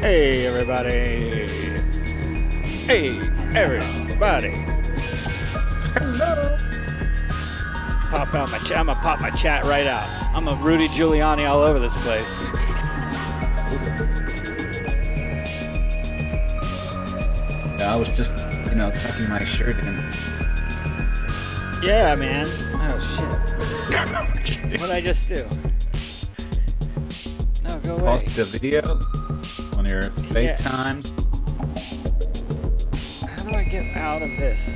Hey everybody! Hey everybody! Hello. Pop out my chat. I'm gonna pop my chat right out. I'm a Rudy Giuliani all over this place. I was just, tucking my shirt in. Yeah, man. Oh shit! What'd I just do? No, go away. Post the video on your FaceTimes. How do I get out of this?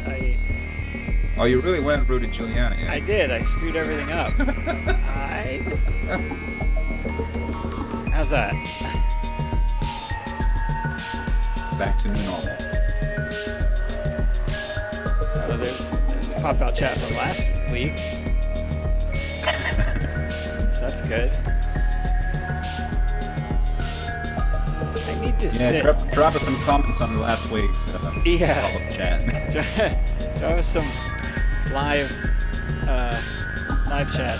Oh, you really went Rudy Giuliani. Eh? I did. I screwed everything up. How's that? Back to normal. Oh, there's pop-out chat from last week. So that's good. I need to sit. Drop us some comments on last week's pop-up chat. Drop us some live chat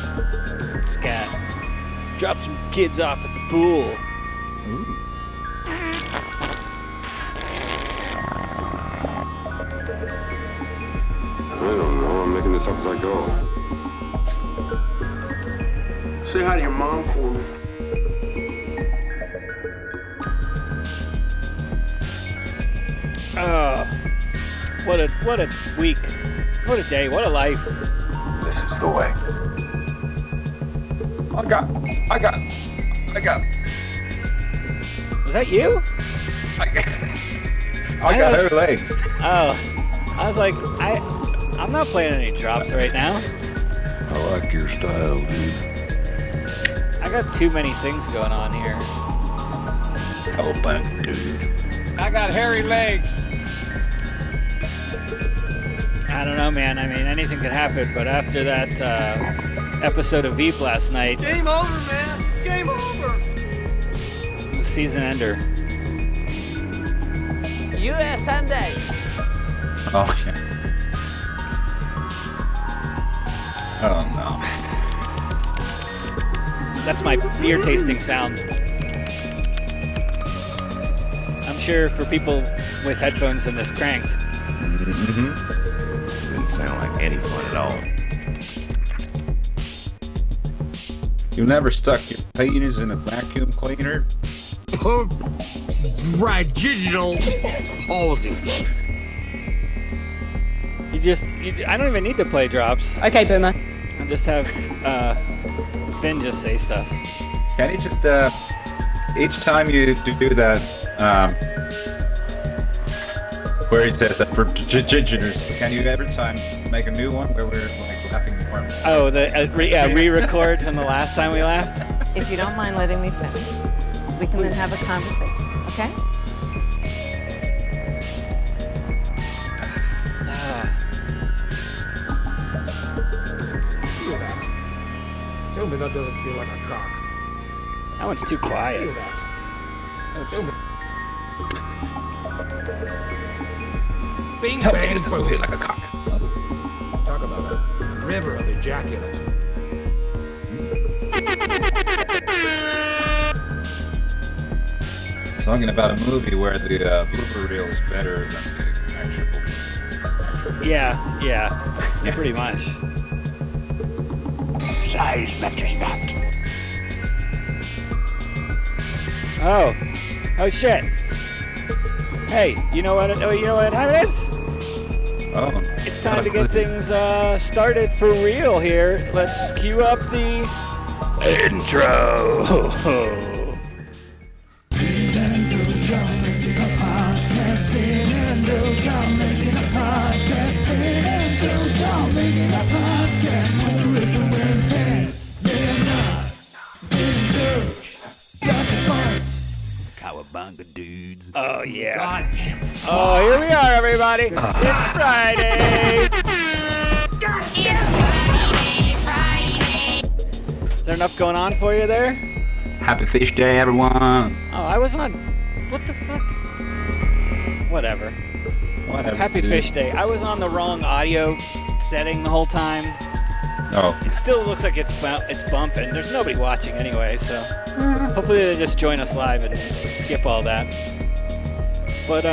scat. Drop some kids off at the pool. Ooh. I don't know. I'm making this up as I go. Say hi to your mom for me. Oh, what a week. What a day. What a life. This is the way. I got. Was that you? I got her legs. Oh, I was like, I'm not playing any drops right now. I like your style, dude. I got too many things going on here. Oh, man, dude. I got hairy legs. I don't know, man. I mean, anything could happen, but after that episode of Veep last night, Game over, man. Game over. it was season ender. US Sunday. Oh yeah. Oh no. That's my beer tasting sound. I'm sure for people with headphones and this cranked. Mm-hmm. Didn't sound like any fun at all. You never stuck your penis in a vacuum cleaner? Right, digital. Halsey. I don't even need to play drops. Okay, Boomer. I'll just have Finn just say stuff. Can you just, each time you do that, where he says that for gingers, can you every time make a new one where we're like laughing more? Oh, re-record from the last time we laughed? If you don't mind letting me finish, we can then have a conversation, okay? Tell me that doesn't feel like a cock. That one's too quiet. Feel that. Tell me. Bing Tell me bang it doesn't feel like a cock. Talk about a river of ejaculate. Talking about a movie where the blooper reel is better than the actual. Yeah, pretty much. Size matters not. Oh shit. Hey, you know what time it is? Oh, It's time to get things started for real here. Let's cue up the intro. Cowabunga dudes. Oh yeah. Goddamn. Oh, here we are, everybody. It's Friday. Is there enough going on for you there? Happy Fish Day, everyone. Oh, I was on. What the fuck? Whatever. Whatever. Happy dude. Fish Day. I was on the wrong audio setting the whole time. Oh, It still looks like it's bumping. There's nobody watching anyway, so hopefully they just join us live and skip all that. But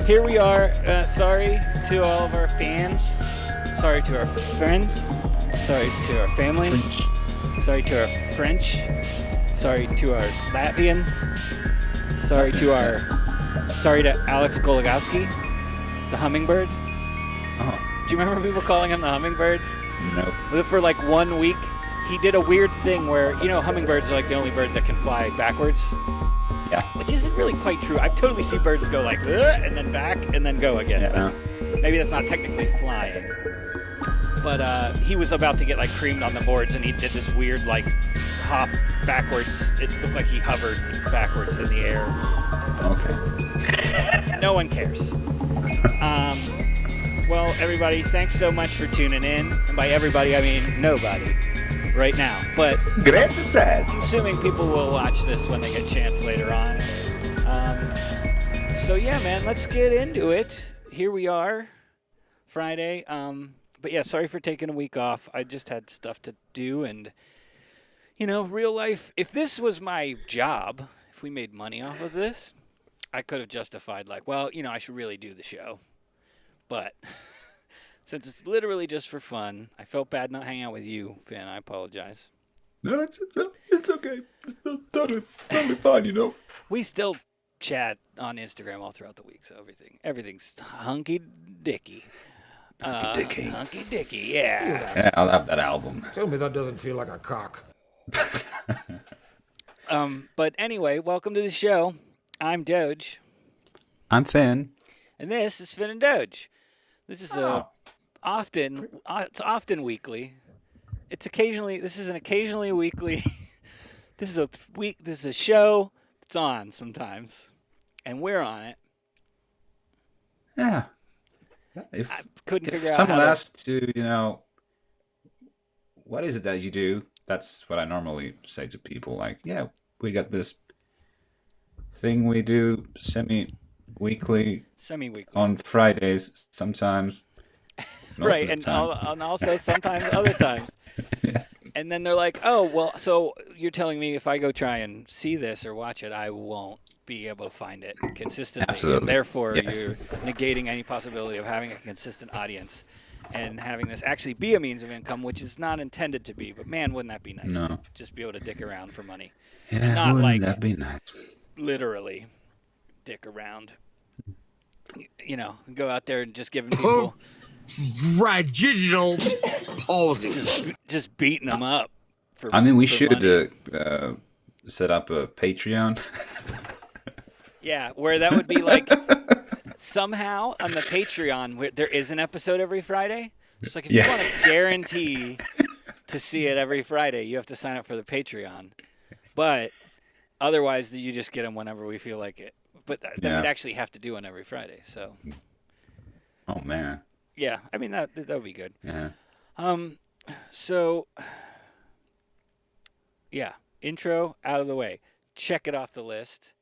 here we are. Sorry to all of our fans. Sorry to our friends. Sorry to our family. Sorry to our French. Sorry to our Latvians. Sorry to Alex Golagowski, the hummingbird. oh, Do you remember people calling him the hummingbird? no. For like 1 week, he did a weird thing where, hummingbirds are like the only bird that can fly backwards. Yeah. Which isn't really quite true. I've totally seen birds go like, "Ugh," and then back, and then go again. Yeah. Maybe that's not technically flying. But he was about to get like creamed on the boards, and he did this weird like hop backwards. It looked like he hovered backwards in the air. Okay. No one cares. Well, everybody, thanks so much for tuning in. And by everybody, I mean nobody right now. But Gracias. I'm assuming people will watch this when they get a chance later on. So yeah, man, let's get into it. Here we are, Friday. But yeah, sorry for taking a week off. I just had stuff to do, and real life. If this was my job, if we made money off of this, I could have justified like, well, I should really do the show. But since it's literally just for fun, I felt bad not hanging out with you, Finn. I apologize. No, it's okay. It's totally fine, We still chat on Instagram all throughout the week, so everything's hunky dicky. Hunky dicky, yeah. Yeah, I'll have that album. Tell me that doesn't feel like a cock. But anyway, welcome to the show. I'm Doge, I'm Finn. and this is Finn and Doge. This is it's often weekly. This is an occasionally weekly. This is a show that's on sometimes, and we're on it. Yeah. I couldn't If figure out someone how to... asks to, what is it that you do? That's what I normally say to people. Like, yeah, we got this thing we do semi-weekly on Fridays sometimes. Most Right, of the and time. also sometimes other times. Yeah. And then they're like, oh, well, so you're telling me if I go try and see this or watch it, I won't be able to find it consistently. Absolutely. And therefore, Yes. you're negating any possibility of having a consistent audience and having this actually be a means of income, which is not intended to be. But, man, wouldn't that be nice No. to just be able to dick around for money? Yeah, not wouldn't like- that be nice? Literally dick around. Go out there and just giving people... Digital palsy. just beating them up. I mean, we for should money. set up a Patreon. Yeah, where that would be like somehow on the Patreon where there is an episode every Friday. It's like if you want to guarantee to see it every Friday, you have to sign up for the Patreon. But otherwise, you just get them whenever we feel like it. But then we'd actually have to do one every Friday. So Oh man. yeah, I mean that would be good. Yeah. So yeah, intro out of the way. Check it off the list.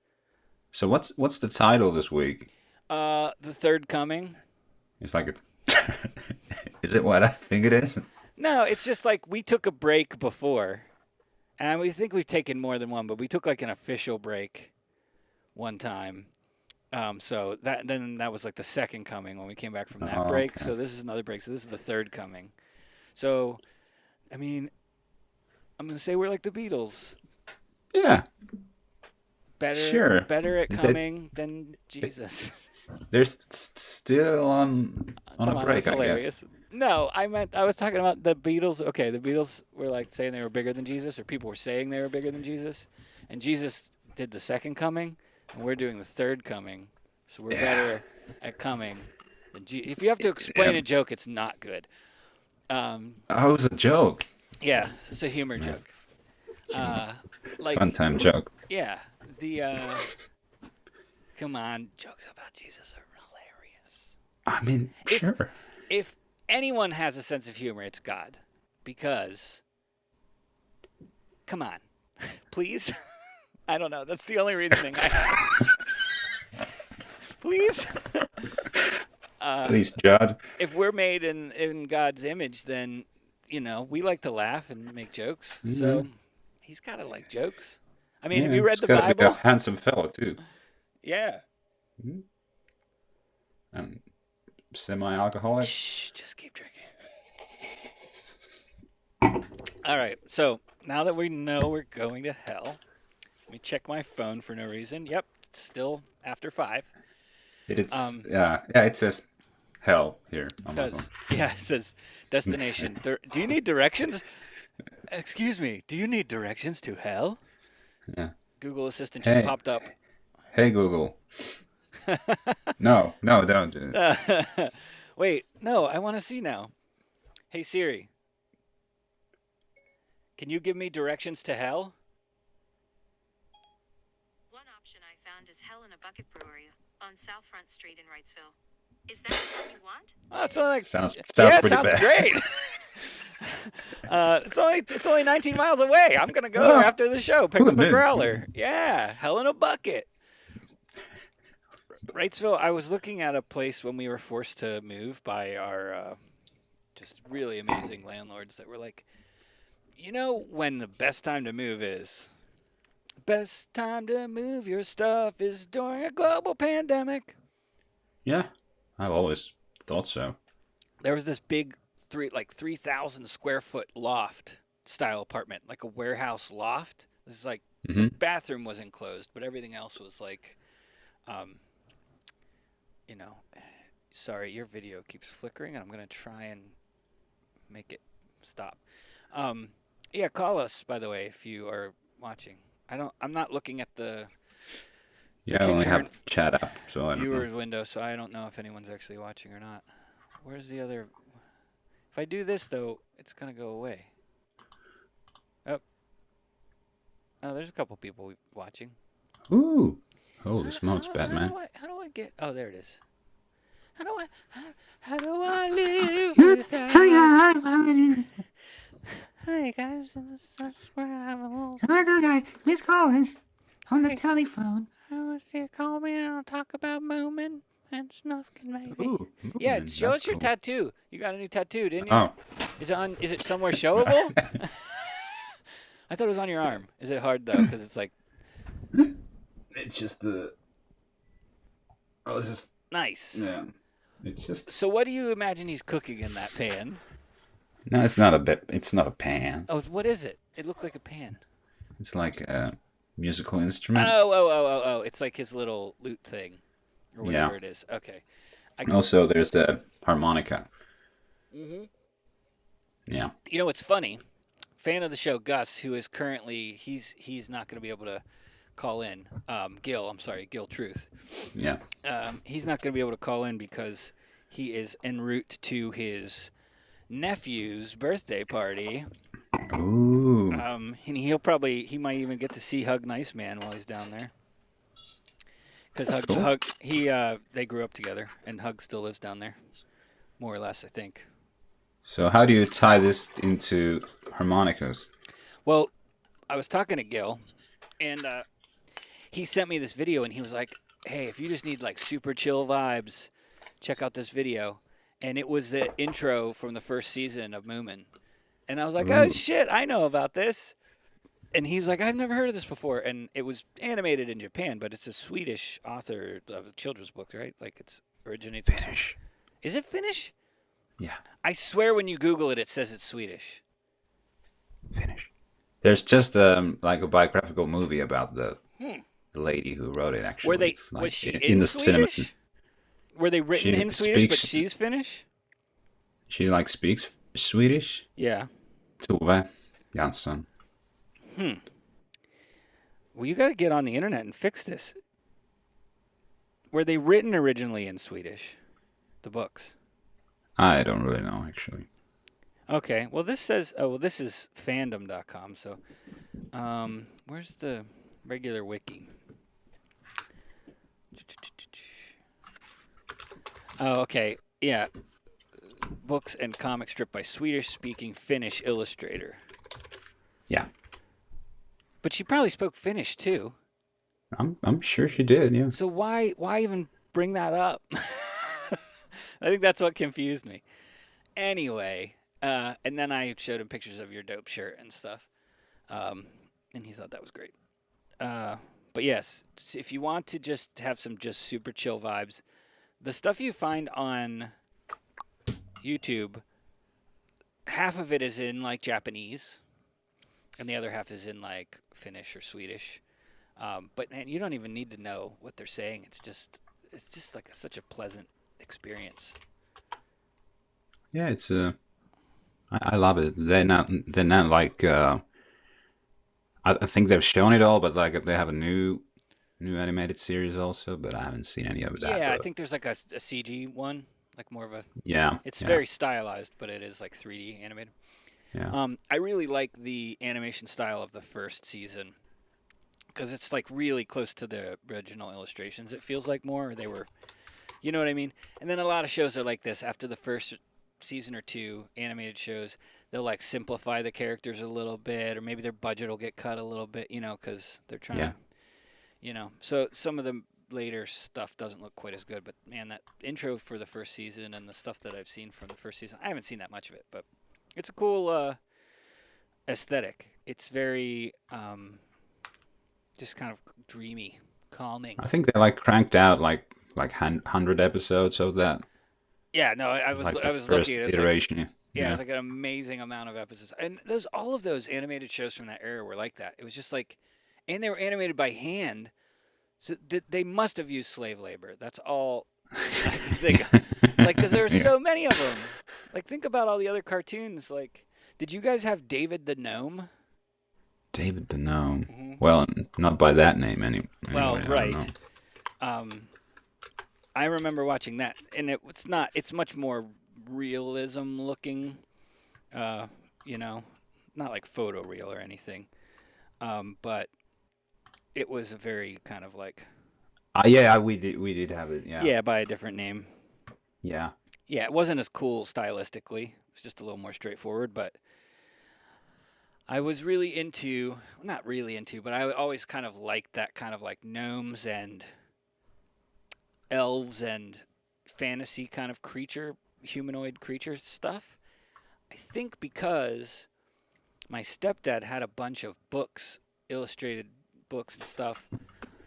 So what's the title this week? The Third Coming. It's like is it what I think it is? No, it's just like we took a break before, and we think we've taken more than one, but we took like an official break one time. So that was like the second coming when we came back from that break. Okay. So this is another break. So this is the third coming. So, I mean, I'm gonna say we're like the Beatles. Yeah. Better at They- coming than Jesus. They're still on Come a on, break, that's I guess. hilarious. No, I was talking about the Beatles. Okay, the Beatles were like saying they were bigger than Jesus, or people were saying they were bigger than Jesus, and Jesus did the second coming, and we're doing the third coming. So we're better at coming than Jesus. If you have to explain a joke, it's not good. Oh, it was a joke. Yeah, it's a humor joke. Like Fun time joke. yeah, come on, jokes about Jesus are hilarious. I mean, sure. If anyone has a sense of humor, it's God. Because, come on, please. I don't know. That's the only reasoning I have. Please. Please, Judd. If we're made in God's image, then, we like to laugh and make jokes, so he's got to like jokes. I mean, have you he's read the gotta be a Bible? handsome fella too, Yeah. and semi-alcoholic. Shh, just keep drinking. All right, so now that we know we're going to hell, let me check my phone for no reason. Yep, it's still after 5. It's it says hell here on my phone. Yeah, it says destination. Do you need directions? Excuse me, do you need directions to hell? Yeah. Google Assistant just Hey. popped up. Hey Google. No, don't do it. Wait, no, I want to see now. Hey Siri, can you give me directions to hell? One option I found is Hell in a Bucket Brewery on South Front Street in Wrightsville. Is that what you want? Oh, it's only like, Sounds yeah, it pretty sounds bad. great. It's only 19 miles away. I'm gonna go there after the show. Pick Who up a knew? growler. Yeah, hell in a bucket. Wrightsville. I was looking at a place when we were forced to move by our just really amazing landlords that were like, when the best time to move is. Best time to move your stuff is during a global pandemic. Yeah, I've always thought so. There was this big 3,000 square foot loft style apartment, like a warehouse loft. This is like the bathroom was enclosed, but everything else was like, sorry, your video keeps flickering, and I'm gonna try and make it stop. Yeah, call us by the way if you are watching. I'm not looking at the Yeah, I only current have chat up, so I don't know. viewers window, so I don't know if anyone's actually watching or not. Where's the other? If I do this though, it's gonna go away. Oh, there's a couple people watching. Ooh, holy smokes, Batman. How do I get? Oh, there it is. How do I live without? Hi guys, this is where I have a little. Miss Collins on the telephone. I want you to call me and I'll talk about Moomin and Snufkin maybe. Ooh, Yeah, Moomin, show that's us your cool. tattoo. You got a new tattoo, didn't you? Oh, Is it somewhere showable? I thought it was on your arm. Is it hard though? Because it's like it's just the. Oh, it's just nice. yeah. It's just So what do you imagine he's cooking in that pan? no. It's not a bit. It's not a pan. Oh, what is it? It looked like a pan. It's like a musical instrument. Oh! It's like his little lute thing, or whatever Yeah. it is. Okay. Also, there's the harmonica. Mhm. Yeah. It's funny. Fan of the show, Gus, who is currently he's not going to be able to call in. Gil Truth. Yeah. He's not going to be able to call in because he is en route to his nephew's birthday party. Ooh. And he might even get to see Hug Nice Man while he's down there. Because That's cool. they grew up together, and Hug still lives down there, more or less, I think. So how do you tie this into harmonicas? Well, I was talking to Gil, and he sent me this video, and he was like, "Hey, if you just need like super chill vibes, check out this video." And it was the intro from the first season of Moomin. And I was like, "Oh Ooh. shit, I know about this." And he's like, "I've never heard of this before." And it was animated in Japan, but it's a Swedish author of a children's book, right? Like it originates in Finnish. Is it Finnish? Yeah. I swear when you Google it, it says it's Swedish. Finnish. There's just like a biographical movie about the lady who wrote it. Actually, Were It's, like, was she in the Swedish? cinema? Were they written She in Swedish, but speaks- she's Finnish? She like speaks Swedish. Yeah. Tove Jansson. Well, you got to get on the internet and fix this. Were they written originally in Swedish, the books? I don't really know actually. Okay. Well, this says. Oh, well, this is fandom.com. So, where's the regular wiki? Oh, okay. Yeah. Books and comic strip by Swedish-speaking Finnish illustrator. Yeah, But she probably spoke Finnish too. I'm sure she did. Yeah. So why even bring that up? I think that's what confused me. Anyway, And then I showed him pictures of your dope shirt and stuff, and he thought that was great. But yes, if you want to just have some just super chill vibes, the stuff you find on YouTube, half of it is in like Japanese, and the other half is in like Finnish or Swedish. But man, you don't even need to know what they're saying. It's just like such a pleasant experience. Yeah, it's I love it. They're not like I think they've shown it all, but like they have a new animated series also, but I haven't seen any of that. Yeah, I though. think there's like a CG one, like more of a. Yeah, It's yeah, very stylized, but it is like 3D animated. yeah. I really like the animation style of the first season because it's like really close to the original illustrations. It feels like more they were, you know what I mean. And then a lot of shows are like this. After the first season or two, animated shows, they'll like simplify the characters a little bit, or maybe their budget will get cut a little bit, you know, because they're trying Yeah. to, you know. So some of the later stuff doesn't look quite as good, but man, that intro for the first season and the stuff that I've seen from the first season, I haven't seen that much of it, but it's a cool aesthetic. It's very just kind of dreamy, calming. I think they like cranked out like 100 episodes of that. Yeah, no, I was Like the I was first looking at it. It's like, iteration. yeah, yeah. it's like an amazing amount of episodes, and all of those animated shows from that era were like that. It was just like, and they were animated by hand, so they must have used slave labor. That's all I can think of. Like, because there are so many of them. Like, think about all the other cartoons. Like, did you guys have David the Gnome? David the Gnome. Mhm. Well, not by that name anyway. Well, I don't right. know. I remember watching that, and it's much more realism looking, you know, not like photoreal or anything, but it was a very kind of like, Yeah, we did have it. Yeah. yeah, by a different name. Yeah. Yeah, it wasn't as cool stylistically. It was just a little more straightforward, but I was really into, not really into, but I always kind of liked that kind of like gnomes and elves and fantasy kind of creature, humanoid creature stuff. I think because my stepdad had a bunch of books, illustrated books and stuff.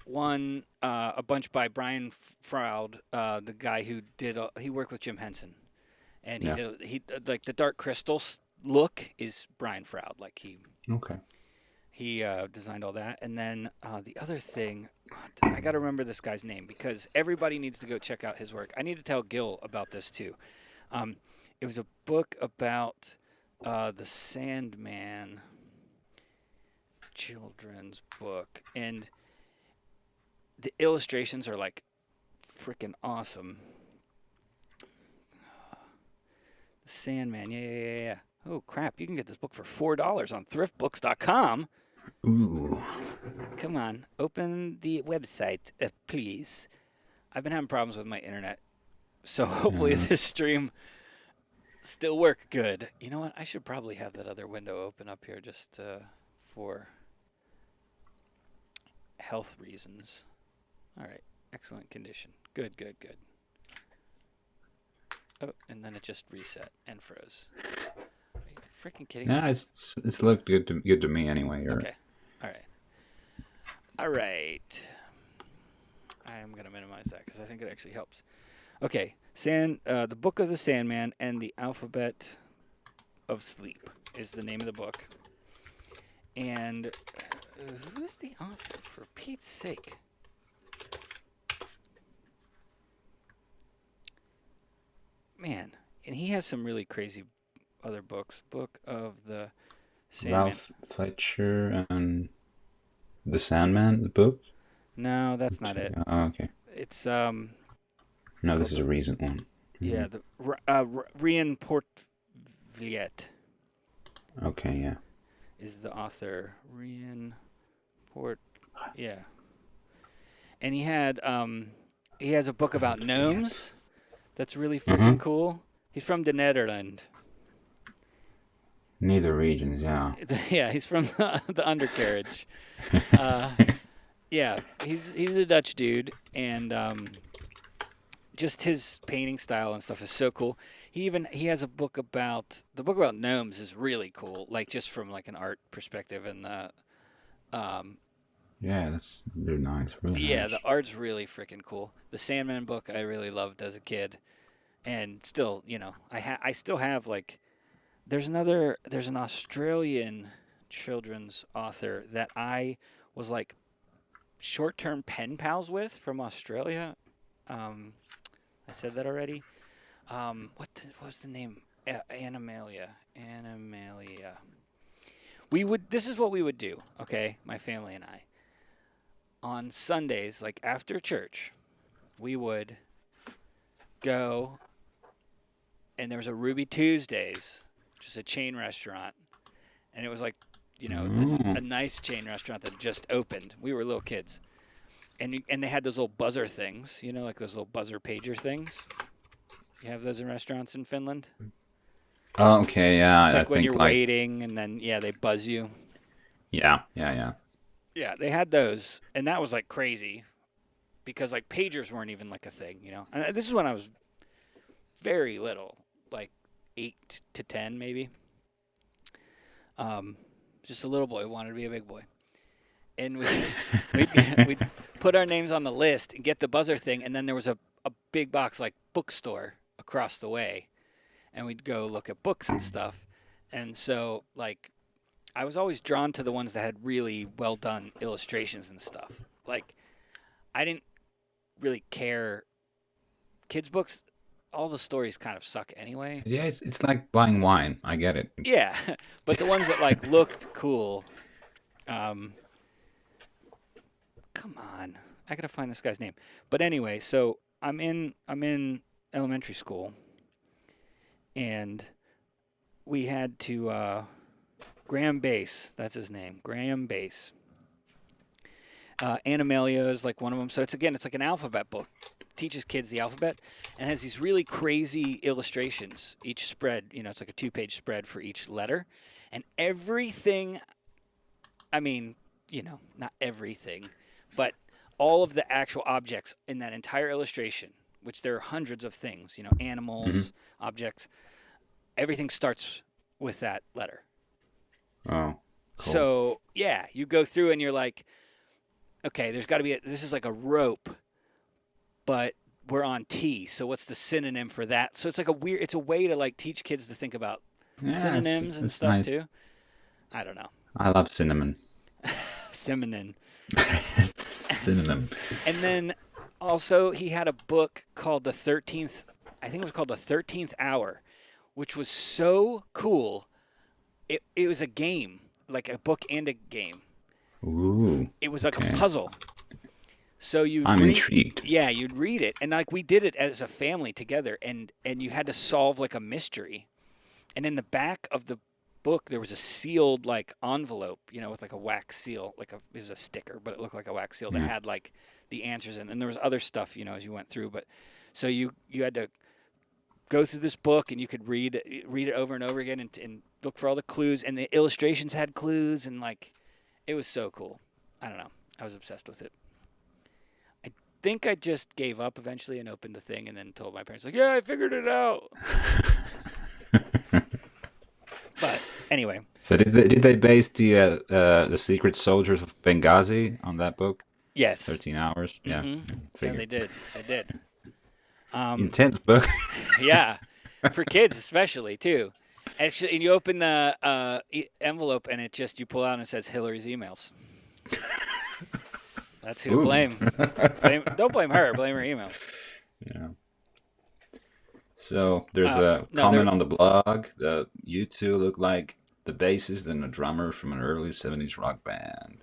One, a bunch by Brian Froud, the guy who did, he worked with Jim Henson. And he like the Dark Crystal look is Brian Froud. Like Okay. he designed all that. And then the other thing, I got to remember this guy's name because everybody needs to go check out his work. I need to tell Gil about this too. It was a book about the Sandman children's book. And the illustrations are like freaking awesome. The Sandman, yeah. Oh, crap. You can get this book for $4 on thriftbooks.com. Ooh. Come on, open the website, please. I've been having problems with my internet, so hopefully this stream still work good. You know what? I should probably have that other window open up here just for health reasons. All right, excellent condition. Good. Oh, and then it just reset and froze. Are you freaking kidding me? Yeah, it's looked good to me anyway. Okay. All right. I am going to minimize that because I think it actually helps. Okay. The Book of the Sandman and the Alphabet of Sleep is the name of the book. And who's the author, for Pete's sake? Man, and he has some really crazy other books. Book of the Sandman. Ralph Fletcher and The Sandman, the book? No, that's not it. Oh, okay. It's No, this is a recent one. yeah, the Rian Portviet Okay, yeah. is the author. Rian Port, yeah. And he has a book about gnomes that's really freaking cool. He's from the Netherlands. Neither regions, yeah. Yeah, he's from the undercarriage. Yeah, he's a Dutch dude, and just his painting style and stuff is so cool. He has a book about gnomes is really cool, like just from like an art perspective, and Yeah, they're nice. Really nice. the art's really freaking cool. The Sandman book I really loved as a kid, and still, I still have like there's an Australian children's author that I was like short-term pen pals with from Australia. I said that already. What was the name? Animalia. This is what we would do, okay? My family and I. On Sundays, like after church, we would go, and there was a Ruby Tuesdays, which is a chain restaurant, and it was like, a nice chain restaurant that just opened. We were little kids. And they had those little buzzer things, like those little buzzer pager things. You have those in restaurants in Finland? Oh, okay, yeah. It's like when you're waiting, and then, they buzz you. Yeah. Yeah, they had those, and that was, like, crazy. Because, like, pagers weren't even, like, a thing, And this is when I was very little, like 8 to 10, maybe. Just a little boy, wanted to be a big boy. And we'd put our names on the list and get the buzzer thing, and then there was a big box like bookstore across the way, and we'd go look at books and stuff. And so like I was always drawn to the ones that had really well done illustrations and stuff. Like I didn't really care. Kids books, all the stories kind of suck anyway. Yeah, it's like buying wine. I get it. Yeah, but the ones that like looked cool. Come on, I gotta find this guy's name. But anyway, so I'm in elementary school, and we had to Graham Bass. That's his name, Graham Bass. Animalia is like one of them. So it's like an alphabet book. Teaches kids the alphabet and has these really crazy illustrations. Each spread, it's like a 2-page spread for each letter, and everything. I mean, not everything. But all of the actual objects in that entire illustration, which there are hundreds of things, animals, objects, everything starts with that letter. Oh, cool. So, yeah, you go through and you're like, okay, there's got to be this is like a rope, but we're on T. So what's the synonym for that? So it's like it's a way to like teach kids to think about synonyms and stuff nice. too. I don't know. I love cinnamon. Cinnamon. Synonym. And then also he had a book called The 13th, I think it was called The 13th Hour, which was so cool. It was a game, like a book and a game. Ooh. It was like a puzzle. So I'm intrigued. Yeah, you'd read it, and like we did it as a family together, and you had to solve like a mystery. And in the back of the book there was a sealed like envelope, with like a wax seal, it was a sticker, but it looked like a wax seal that had like the answers in. And there was other stuff, as you went through. But so you had to go through this book, and you could read it over and over again, and look for all the clues. And the illustrations had clues, and like it was so cool. I don't know. I was obsessed with it. I think I just gave up eventually and opened the thing, and then told my parents like, "Yeah, I figured it out." But anyway. So did they base the Secret Soldiers of Benghazi on that book? Yes. 13 Hours. Yeah. Yeah, they did. Intense book. Yeah, for kids especially too. Actually, and you open the envelope, and you pull out and it says Hillary's emails. That's who to blame. Don't blame her. Blame her emails. Yeah. So there's a comment on the blog that you two look like the bassist and a drummer from an early 70s rock band.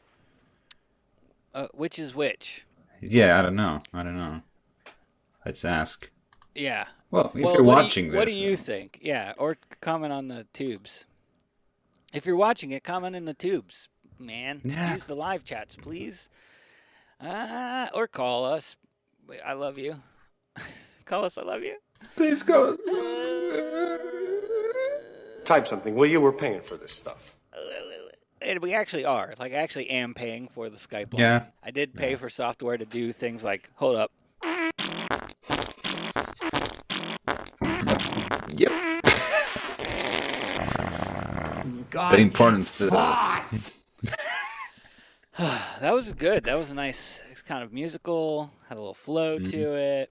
Which is which? Yeah, I don't know. Let's ask. Yeah. Well, if you're watching this. What do you think? Yeah, or comment on the tubes. If you're watching it, comment in the tubes, man. Yeah. Use the live chats, please. Or call us. I love you. Call us, I love you. Please go. Type something, will you? We're paying for this stuff. And we actually are. Like, I actually am paying for the Skype line. Yeah. I did pay for software to do things like, hold up. God. the importance to That was good. That was a nice. It's kind of musical. Had a little flow to it.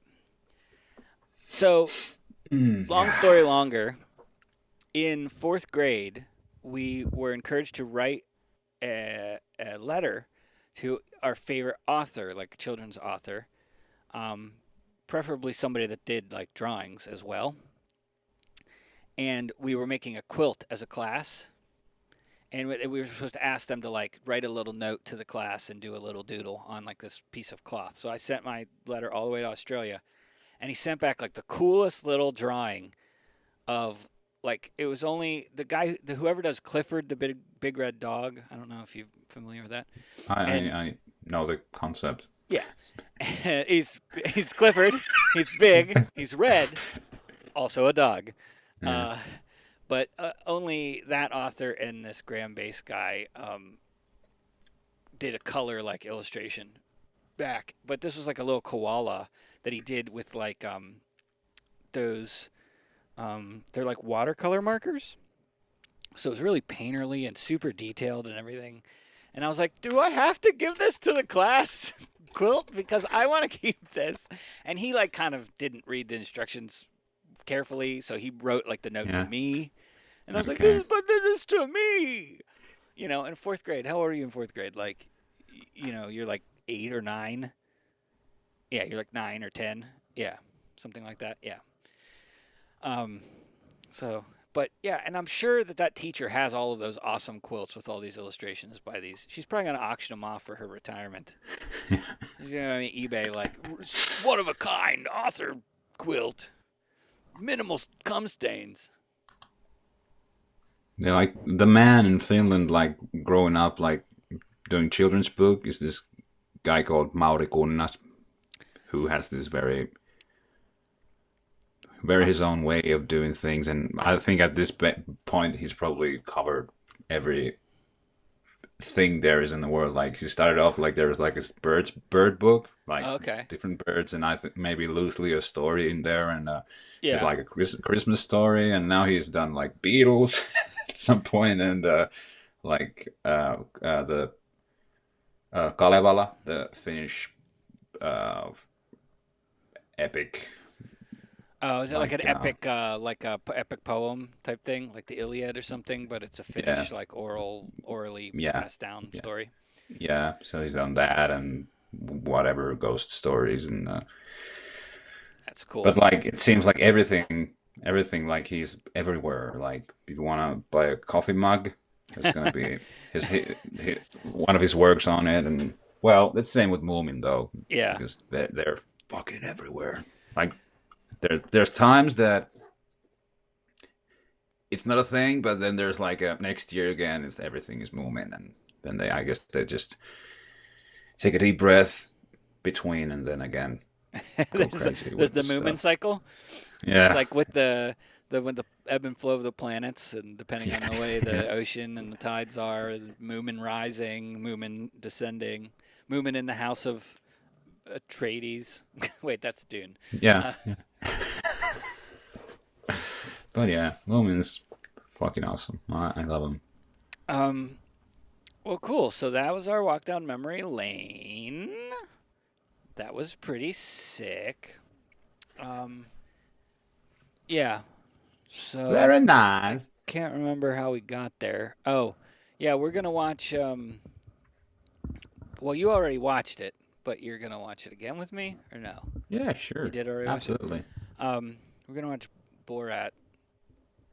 So, long story longer. In 4th grade, we were encouraged to write a letter to our favorite author, like a children's author, preferably somebody that did like drawings as well. And we were making a quilt as a class, and we were supposed to ask them to like write a little note to the class and do a little doodle on like this piece of cloth. So I sent my letter all the way to Australia, and he sent back like the coolest little drawing of like it was only the guy, whoever does Clifford the big red dog. I don't know if you're familiar with that. I know the concept. Yeah, he's Clifford. He's big. He's red. Also a dog. Yeah. But only that author and this Graham Base guy did a color like illustration back. But this was like a little koala that he did with like those. They're like watercolor markers. So it was really painterly and super detailed and everything. And I was like, do I have to give this to the class quilt? Because I want to keep this. And he like kind of didn't read the instructions carefully. So he wrote like the note to me. And I was like, but this is to me. You know, in 4th grade. How old are you in 4th grade? Like, you know, you're like 8 or 9. Yeah, you're like 9 or 10. Yeah, something like that. Yeah. But yeah, and I'm sure that teacher has all of those awesome quilts with all these illustrations by these. She's probably going to auction them off for her retirement. You know what I mean? eBay, like, one of a kind author quilt. Minimal cum stains. Yeah, like the man in Finland, like growing up, like doing children's book, is this guy called Mauri Kunnas, who has this very his own way of doing things, and I think at this point he's probably covered every thing there is in the world. Like he started off like there was like a bird book, like different birds, and I think maybe loosely a story in there, and with like a Christmas story, and now he's done like Beatles at some point, and like the Kalevala, the Finnish epic. Oh, is it like an epic, like a epic poem type thing, like the Iliad or something? But it's a Finnish, like orally passed down story. Yeah, so he's done that and whatever ghost stories, and that's cool. But like, it seems like everything, like he's everywhere. Like, if you want to buy a coffee mug, there's gonna be his one of his works on it, and well, it's the same with Moomin though. Yeah, because they're fucking everywhere. Like. There's times that it's not a thing, but then there's like a next year again, everything is moving, and then I guess they just take a deep breath between, and then again go crazy. There's the movement cycle. Yeah, it's like with the ebb and flow of the planets, and depending on the way the ocean and the tides are, Moomin rising, Moomin descending, Moomin in the house of Atreides. Wait, that's Dune. Yeah. But yeah, Moomin's fucking awesome. I love him. Well, cool. So that was our walk down memory lane. That was pretty sick. Yeah. So very nice. Can't remember how we got there. Oh, yeah, we're gonna watch. Well, you already watched it, but you're gonna watch it again with me, or no? Yeah, sure. You did already. Absolutely. We're gonna watch Borat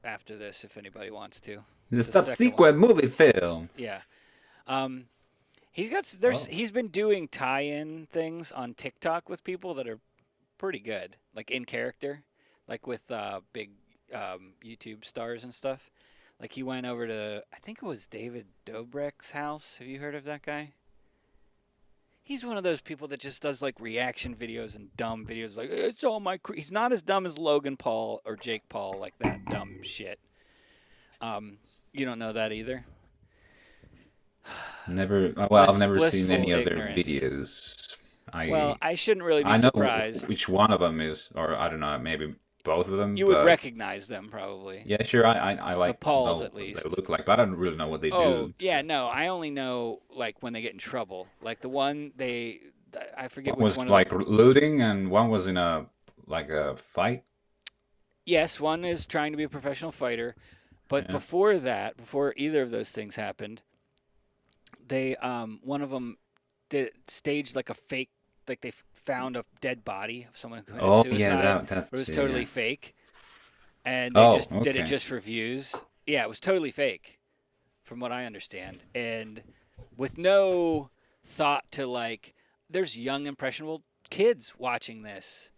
after this, if anybody wants to. The subsequent movie film. Yeah. He's been doing tie-in things on TikTok with people that are pretty good, like in character, like with big YouTube stars and stuff. Like he went over to, I think it was David Dobrik's house. Have you heard of that guy? He's one of those people that just does like reaction videos and dumb videos. Like, it's all my... He's not as dumb as Logan Paul or Jake Paul, like that dumb shit. You don't know that either? Never. Well, I've never seen any of their videos. I shouldn't really be surprised. I know which one of them is, or I don't know, maybe both of them. You would but- recognize them probably. Yeah, sure. I like Pauls, know at what least. they look like, but I don't really know what they Oh, do. yeah, no. I only know like when they get in trouble. Like the one I forget One which was one. like looting, and one was in a fight. Yes, one is trying to be a professional fighter, but Yeah. before that, before either of those things happened, they one of them staged like a fake, like they found a dead body of someone who committed Oh suicide. yeah, but it was yeah, totally yeah. fake, and they Oh, just did it okay. just for views. Yeah, it was totally fake, from what I understand, and with no thought to like, there's young impressionable kids watching this,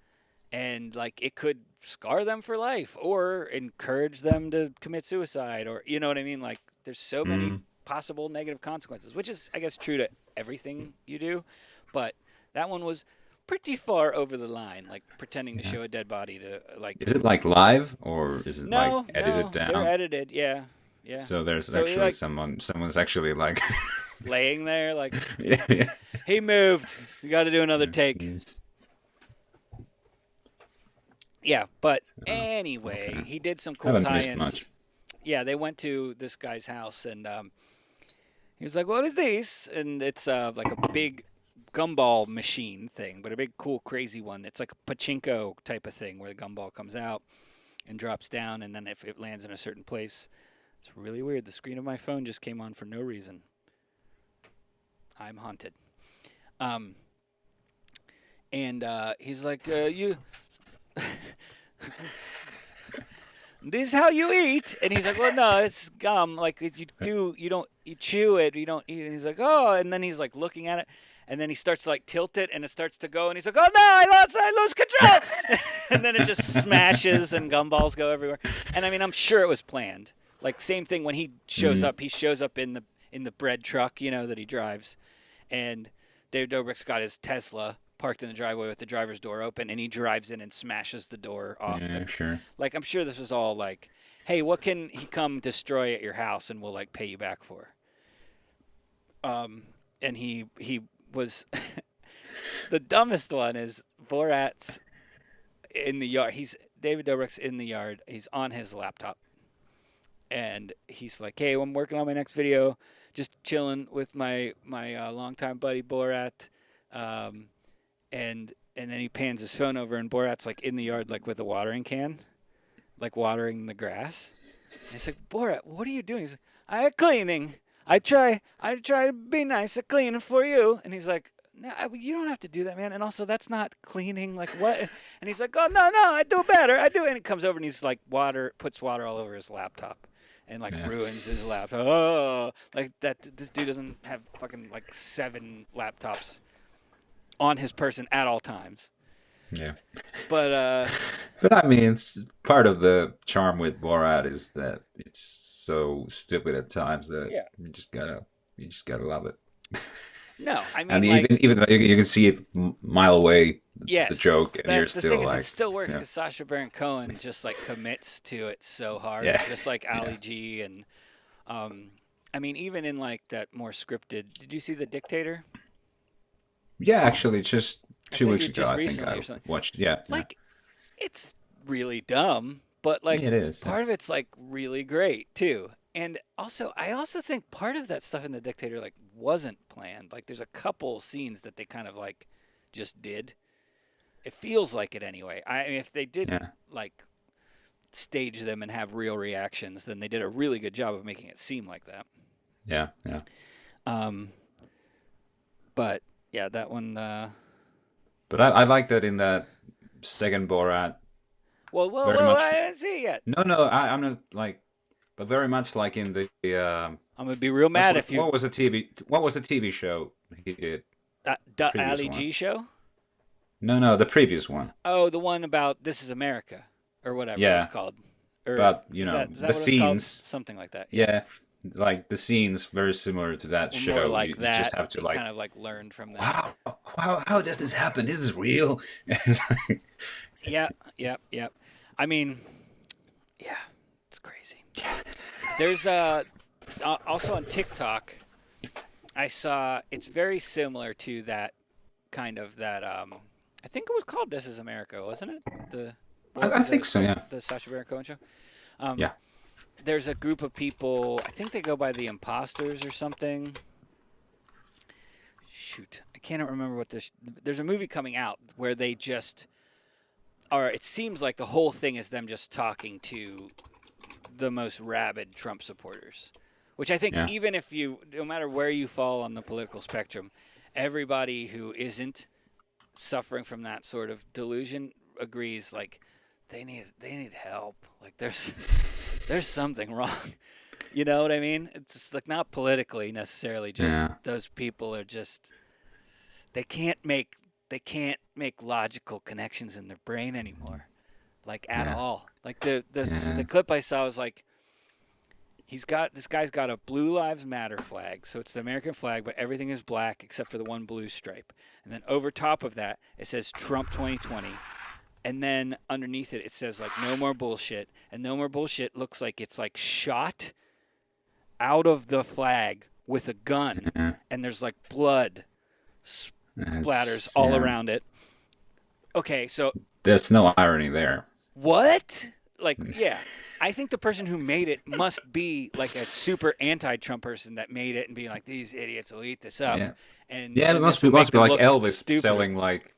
and like it could scar them for life or encourage them to commit suicide, or you know what I mean. Like there's so many possible negative consequences, which is I guess true to everything you do, but that one was pretty far over the line, like pretending to show a dead body to like. Is it like live or is it No, like edited no, down? they're edited. Yeah, yeah. So there's So, actually like- someone's actually like Laying there, like yeah. he moved. We got to do another take. Yeah, but anyway, okay. he did some cool Haven't missed tie-ins. much. Yeah, they went to this guy's house, and he was like, "What is this?" And it's like a big gumball machine thing, but a big, cool, crazy one. It's like a pachinko type of thing where the gumball comes out and drops down, and then if it lands in a certain place, it's really weird. The screen of my phone just came on for no reason. I'm haunted. And he's like, "You." This is how you eat, and he's like, "Well, no, it's gum. Like you chew it, you don't eat it." And he's like, "Oh," and then he's like looking at it, and then he starts to like tilt it, and it starts to go, and he's like, "Oh no, I lose control," and then it just smashes, and gumballs go everywhere. And I mean, I'm sure it was planned. Like same thing when he shows up. He shows up in the bread truck, you know, that he drives, and Dave Dobrik's got his Tesla parked in the driveway with the driver's door open, and he drives in and smashes the door off. Yeah, sure. Like, I'm sure this was all like, hey, what can he come destroy at your house and we'll like pay you back for? And he was the dumbest one is Borat's in the yard. David Dobrik's in the yard. He's on his laptop, and he's like, hey, I'm working on my next video, just chilling with my longtime buddy Borat. And then he pans his phone over, and Borat's like in the yard, like with a watering can, like watering the grass. And he's like, Borat, what are you doing? He's like, I'm cleaning. I try to be nice at cleaning for you. And he's like, no, you don't have to do that, man. And also, that's not cleaning. Like what? And he's like, oh no, I do better. I do. And he comes over and he's like, puts water all over his laptop, and like ruins his laptop. Oh, like that. This dude doesn't have fucking like 7 laptops on his person at all times. Yeah. But I mean, it's part of the charm with Borat is that it's so stupid at times that you just gotta love it. no, I mean, And like, even though you can see it mile away, yes, the joke, and you're that's the still thing like, is it still works yeah. because Sacha Baron Cohen just like commits to it so hard, Yeah. just like Ali G. And I mean, even in like that more scripted. Did you see The Dictator? Yeah, actually, just 2 thought weeks you ago, just I think recently I or something. watched. Yeah, Like, it's really dumb, but like it is. part of it's like really great too. And also, I also think part of that stuff in The Dictator like wasn't planned. Like, there's a couple scenes that they kind of like just did. It feels like it anyway. I mean, if they did like stage them and have real reactions, then they did a really good job of making it seem like that. Yeah. But yeah, that one. But I like that in that second Borat. Well, very much. I didn't see it yet. No, I'm not like, but very much like in the. I'm gonna be real mad if you. What was the TV show he did? The previous Ali one. G show? No, the previous one. Oh, the one about This Is America or whatever it was called. Or But is know, that the what it's called? scenes. Something like that. Yeah, like the scenes very similar to that Well, show. more like you that. just have to you like, kind of like learned from that. wow, how does this happen? This is real. It's like, Yep. I mean, yeah, it's crazy. There's also on TikTok, I saw it's very similar to that kind of that. I think it was called This Is America, wasn't it? I think so, yeah. The Sacha Baron Cohen show. Yeah. There's a group of people. I think they go by the Imposters or something. Shoot, I can't remember what this. There's a movie coming out where they just are. It seems like the whole thing is them just talking to the most rabid Trump supporters, which I think even if no matter where you fall on the political spectrum, everybody who isn't suffering from that sort of delusion agrees. Like they need help. Like there's something wrong. You know what I mean? It's just like not politically necessarily. Just those people are just they can't make logical connections in their brain anymore, like at all. Like the clip I saw was like this guy's got a Blue Lives Matter flag, so it's the American flag, but everything is black except for the one blue stripe, and then over top of that it says Trump 2020. And then underneath it, it says like no more bullshit, and no more bullshit looks like it's like shot out of the flag with a gun, and there's like blood splatters all around it. Okay, so there's no irony there. What? Like, yeah, I think the person who made it must be like a super anti-Trump person that made it and be like, these idiots will eat this up. Yeah, and it must be like Elvis selling like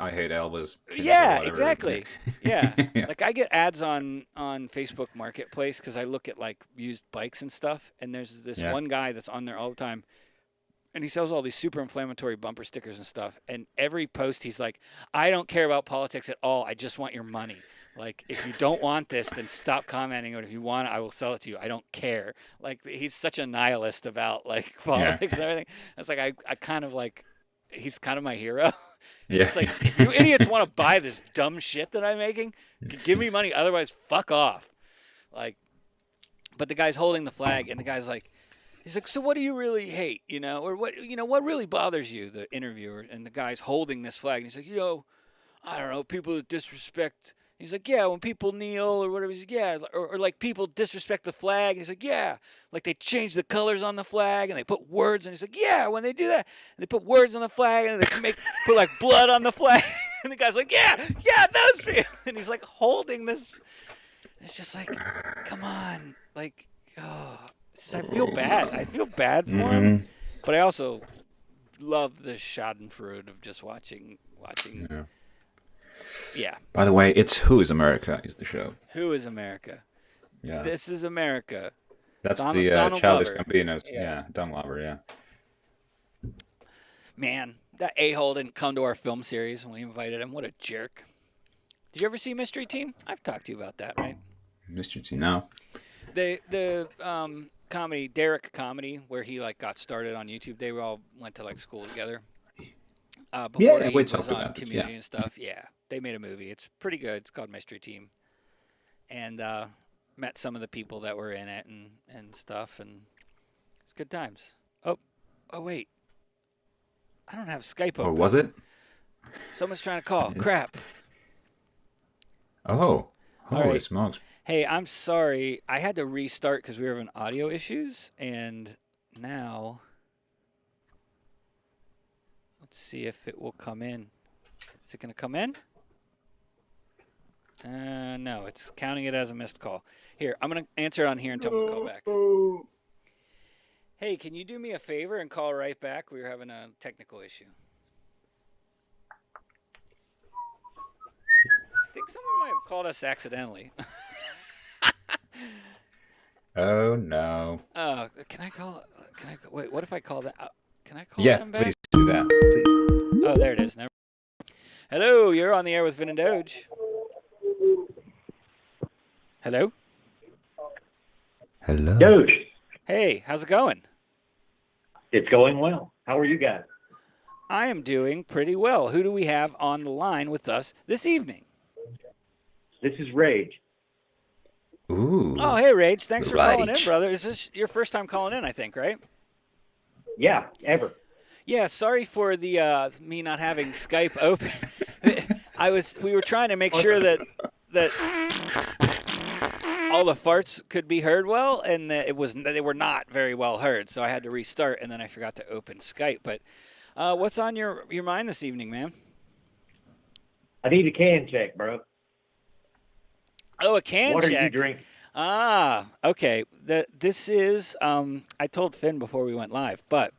I hate Elvis. Yeah, exactly. Yeah. Like I get ads on Facebook Marketplace because I look at like used bikes and stuff, and there's this one guy that's on there all the time, and he sells all these super inflammatory bumper stickers and stuff, and every post he's like, I don't care about politics at all, I just want your money. Like, if you don't want this, then stop commenting, or if you want it, I will sell it to you. I don't care. Like, he's such a nihilist about like politics and everything. It's like I kind of like, he's kind of my hero. Yeah. It's like, if you idiots want to buy this dumb shit that I'm making, give me money. Otherwise, fuck off. Like, but the guy's holding the flag, and the guy's like, he's like, so what do you really hate, or what really bothers you, the interviewer? And the guy's holding this flag, and he's like, I don't know, people that disrespect. He's like, yeah, when people kneel or whatever. He's like, yeah, or like people disrespect the flag. And he's like, yeah, like they change the colors on the flag and they put words. And he's like, yeah, when they do that, they put words on the flag and they put like blood on the flag. And the guy's like, yeah, those people. And he's like holding this. It's just like, come on, like, I feel bad. I feel bad for him, but I also love the Schadenfreude of just watching. Yeah. Yeah. By the way, it's Who is America is the show. Who is America? Yeah. This is America. That's the Childish Gambino's. Yeah, Don Glover, yeah. Man, that a-hole didn't come to our film series when we invited him. What a jerk. Did you ever see Mystery Team? I've talked to you about that, right? Mystery Team, no. The comedy, Derek comedy, where he like got started on YouTube, they all went to like school together. Before he was on Community and stuff. Yeah, they made a movie. It's pretty good. It's called Mystery Team. And met some of the people that were in it and stuff, and it's good times. Oh, wait. I don't have Skype open. Oh, was it? Someone's trying to call. Crap. Oh, holy smokes. Hey, I'm sorry. I had to restart because we were having audio issues, and now... Let's see if it will come in. Is it going to come in? No, it's counting it as a missed call. Here, I'm going to answer it on here and tell them to call back. Hey, can you do me a favor and call right back? We were having a technical issue. I think someone might have called us accidentally. Oh, no. Can I call? Wait, what if I call that? Can I call them back? Yeah, please do that. Please. Oh, there it is. Never. Hello, you're on the air with Vin and Doge. Hello? Hello. Doge. Hey, how's it going? It's going well. How are you guys? I am doing pretty well. Who do we have on the line with us this evening? This is Rage. Ooh. Oh, hey, Rage. Thanks for calling in, brother. Is this your first time calling in, I think, right? Yeah, ever. Yeah, sorry for the me not having Skype open. We were trying to make sure that all the farts could be heard well, and that they were not very well heard. So I had to restart, and then I forgot to open Skype. But what's on your mind this evening, man? I need a can check, bro. Oh, a can What are you check. drinking? Ah, okay. This is I told Finn before we went live, but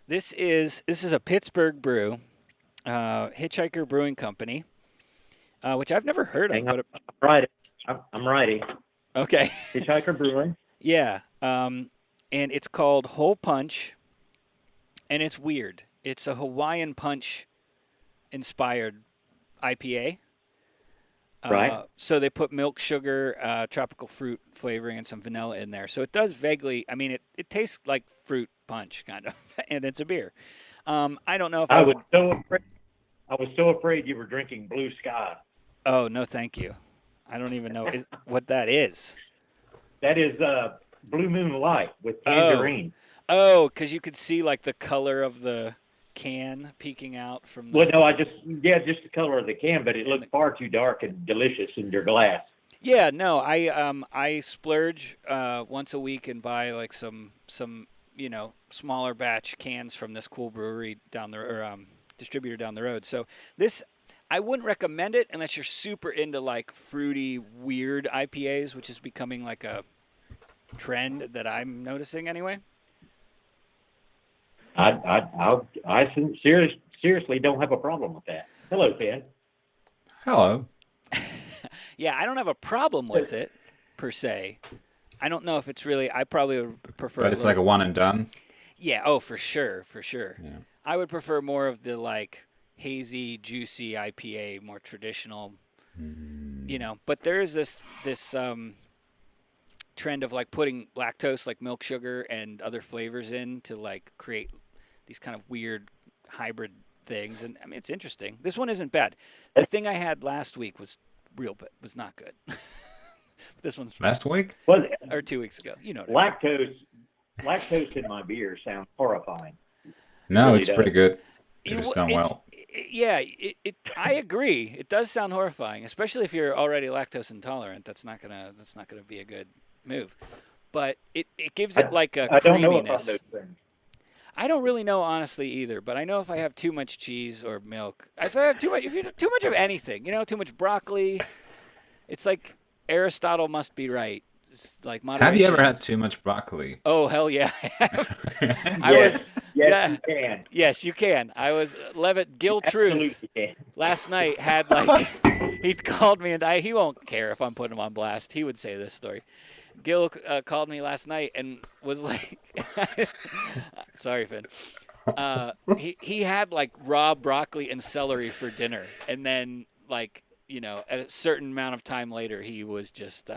this is a Pittsburgh brew, Hitchhiker Brewing Company, which I've never heard of. Hang on. But I'm ready. I'm ready. okay, Hitchhiker Brewing. yeah. And it's called Whole Punch, and it's weird. It's a Hawaiian Punch inspired IPA. Right. So they put milk, sugar, tropical fruit flavoring, and some vanilla in there. So it does vaguely. I mean, it tastes like fruit punch kind of, and it's a beer. I don't know if I would. I was so afraid you were drinking Blue Sky. Oh no, thank you. I don't even know what that is. That is Blue Moon Light with tangerine. Oh, because you could see like the color of the can peeking out from the. Well, no, just the color of the can, but it looked far too dark and delicious in your glass. Yeah, no, I splurge once a week and buy like some smaller batch cans from this cool brewery down the or distributor down the road. So this I wouldn't recommend it unless you're super into like fruity weird IPAs, which is becoming like a trend that I'm noticing anyway. I seriously don't have a problem with that. Hello, Finn. Hello. Yeah, I don't have a problem with it per se. I don't know if it's really. I probably would prefer. But it's like a one and done. Yeah. Oh, for sure. Yeah. I would prefer more of the like hazy, juicy IPA, more traditional. But there is this trend of like putting lactose, like milk sugar, and other flavors in to like create these kind of weird hybrid things. And I mean, it's interesting. This one isn't bad. The thing I had last week was was not good. This one's Last week? or 2 weeks ago. You know what I mean. Lactose in my beer sounds horrifying. No, Really it's does. pretty good. It's done well. I agree. It does sound horrifying, especially if you're already lactose intolerant. That's not gonna be a good move. But it gives it like a I don't know creaminess. about those things. I don't really know honestly either, but I know if I have too much cheese or milk, if you have too much of anything, too much broccoli, it's like Aristotle must be right. It's like moderation. Have you ever had too much broccoli? Oh hell yeah, I have. Yes, you can. Yes, you can. I was Levitt Gil Truth Absolutely can. last night had like he called me and he won't care if I'm putting him on blast. He would say this story. Gil called me last night and was like, sorry, Finn. He had like raw broccoli and celery for dinner. And then like, at a certain amount of time later, he was just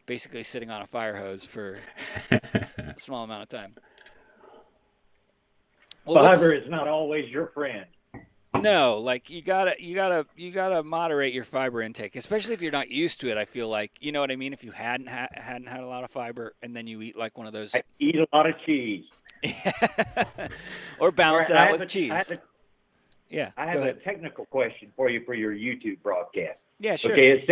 basically sitting on a fire hose for a small amount of time. Well, Fiber is not always your friend. No, like you gotta moderate your fiber intake, especially if you're not used to it. I feel like, you know what I mean. If you hadn't had a lot of fiber, and then you eat like one of those, I eat a lot of cheese. or balance it out with cheese. I have a technical question for you for your YouTube broadcast. Yeah, sure. Okay, it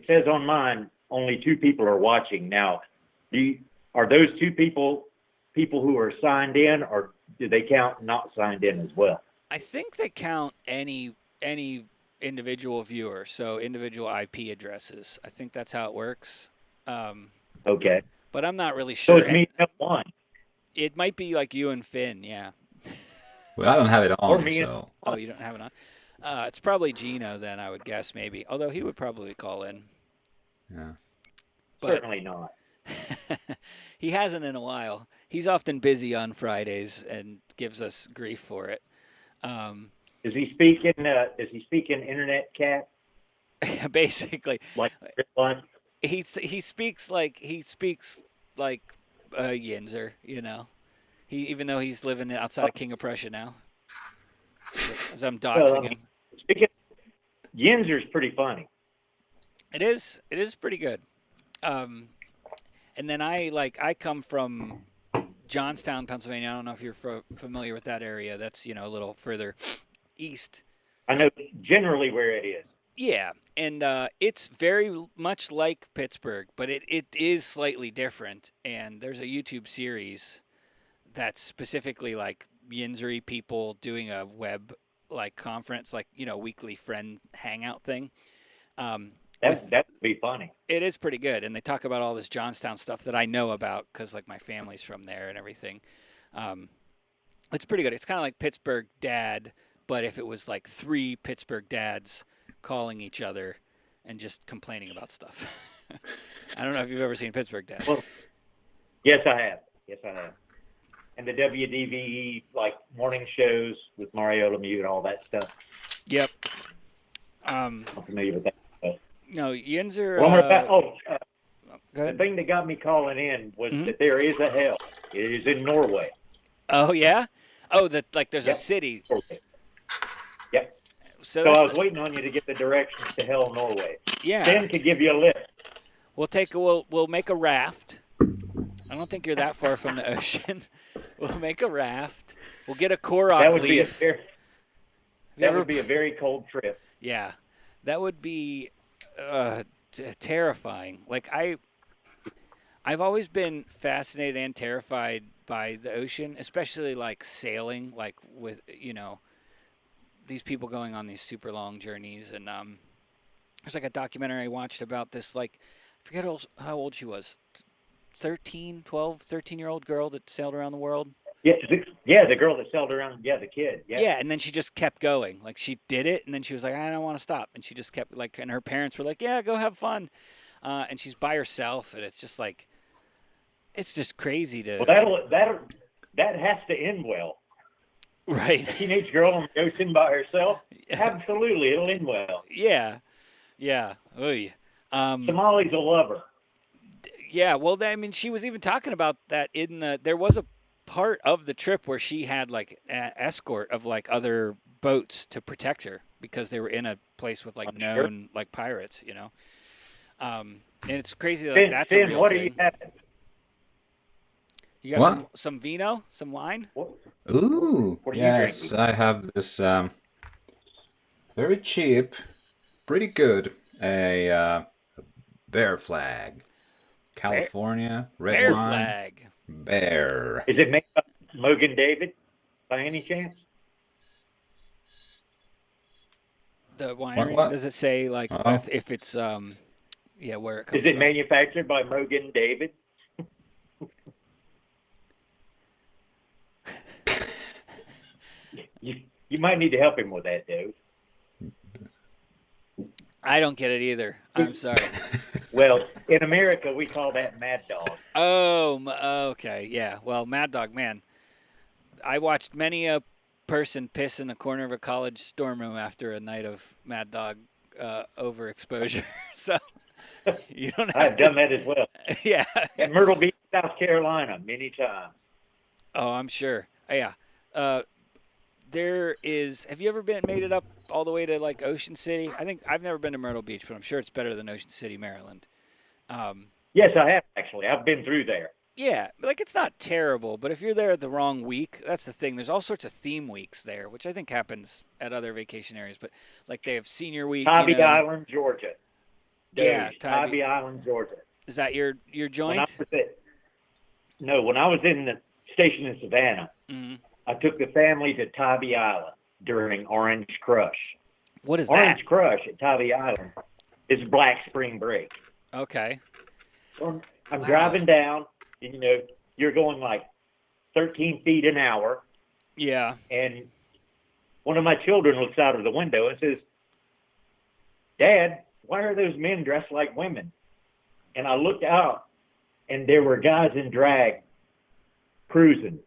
says on mine only 2 people are watching now. Are those 2 people who are signed in, or do they count not signed in as well? I think they count any individual viewer, so individual IP addresses. I think that's how it works. Okay. But I'm not really So sure. it's me and one. It might be like you and Finn, yeah. Well, I don't have it on, me. so. Oh, you don't have it on? It's probably Gino then, I would guess, maybe. Although he would probably call in. Yeah. But Certainly not. he hasn't in a while. He's often busy on Fridays and gives us grief for it. Does he speak in internet cat? Basically, Like one? he speaks like Yinzer, even though he's living outside of King of Prussia now. As I'm doxing him. Yinzer's pretty funny. It is pretty good. And then I come from Johnstown, Pennsylvania. I don't know if you're familiar with that area. That's, a little further east. I know generally where it is. Yeah, and it's very much like Pittsburgh, but it is slightly different. And there's a YouTube series that's specifically like Yinzery people doing a web like conference, like weekly friend hangout thing, That would be funny. It is pretty good, and they talk about all this Johnstown stuff that I know about because like my family's from there and everything. It's pretty good. It's kind of like Pittsburgh Dad, but if it was like 3 Pittsburgh dads calling each other and just complaining about stuff. I don't know if you've ever seen Pittsburgh Dad. Well, yes, I have. Yes, I have. And the WDVE like morning shows with Mario Lemieux and all that stuff. Yep. I'm familiar with that. No, Yinzer. One more go the ahead. thing that got me calling in was Mhm. that there is a hell. It is in Norway. Oh yeah. Oh, that like there's Yep. a city. Yep. So So I that's was waiting on you to get the directions to hell, Norway. yeah. Ben could give you a lift. We'll make a raft. I don't think you're that far from the ocean. We'll make a raft. We'll get a Korok That would be a leaf. very, Have you that ever- would be a very cold trip. Yeah, that would be terrifying. Like I've always been fascinated and terrified by the ocean, especially like sailing, like with these people going on these super long journeys. And there's like a documentary I watched about this, like I forget how old she was, 13-year-old girl that sailed around the world. Yeah, the girl that sailed around. Yeah, the kid. Yeah, and then she just kept going. Like she did it, and then she was like, I don't want to stop, and she just kept like, and her parents were like, yeah, go have fun, and she's by herself, and it's just like, it's just crazy to. Well, that has to end well. Right. A teenage girl on the ocean by herself. Absolutely, it'll end well. Yeah. Oy. Somalis will love her. Yeah. Well, I mean, she was even talking about that there was a part of the trip where she had like an escort of like other boats to protect her because they were in a place with like known like pirates, and it's crazy that like, that's a real what thing. are you having? You got What? some vino, some wine? Ooh, What are you yes, drinking? I have this very cheap, pretty good, a Bear Flag, California red Bear wine. flag. Bear. Is it made by Mogan David by any chance? The winery. What? Does it say like Uh-oh. if it's where it comes Is it from? manufactured by Mogan David? You might need to help him with that, dude. I don't get it either. I'm sorry. Well, in America, we call that Mad Dog. Okay, yeah. Well, Mad Dog, man. I watched many a person piss in the corner of a college storm room after a night of Mad Dog overexposure. So you don't have I've done that as well. Yeah. At Myrtle Beach, South Carolina, many times. Oh, I'm sure. Yeah. There is. Have you ever made it up all the way to like Ocean City? I think I've never been to Myrtle Beach, but I'm sure it's better than Ocean City, Maryland. Yes, I have actually. I've been through there. Yeah, like it's not terrible, but if you're there the wrong week, that's the thing. There's all sorts of theme weeks there, which I think happens at other vacation areas. But like they have senior week. Tybee Island, Georgia. Yeah, Doge, Tybee. Tybee Island, Georgia. Is that your When I joint? was when I was in the station in Savannah, Mm-hmm. I took the family to Tybee Island during Orange Crush. What is Orange Crush at Tybee Island is Black Spring Break. that? Okay. So I'm driving down, and you're going like 13 feet an hour, Yeah. and one of my children looks out of the window and says, "Dad, why are those men dressed like women?" And I looked out, and there were guys in drag cruising,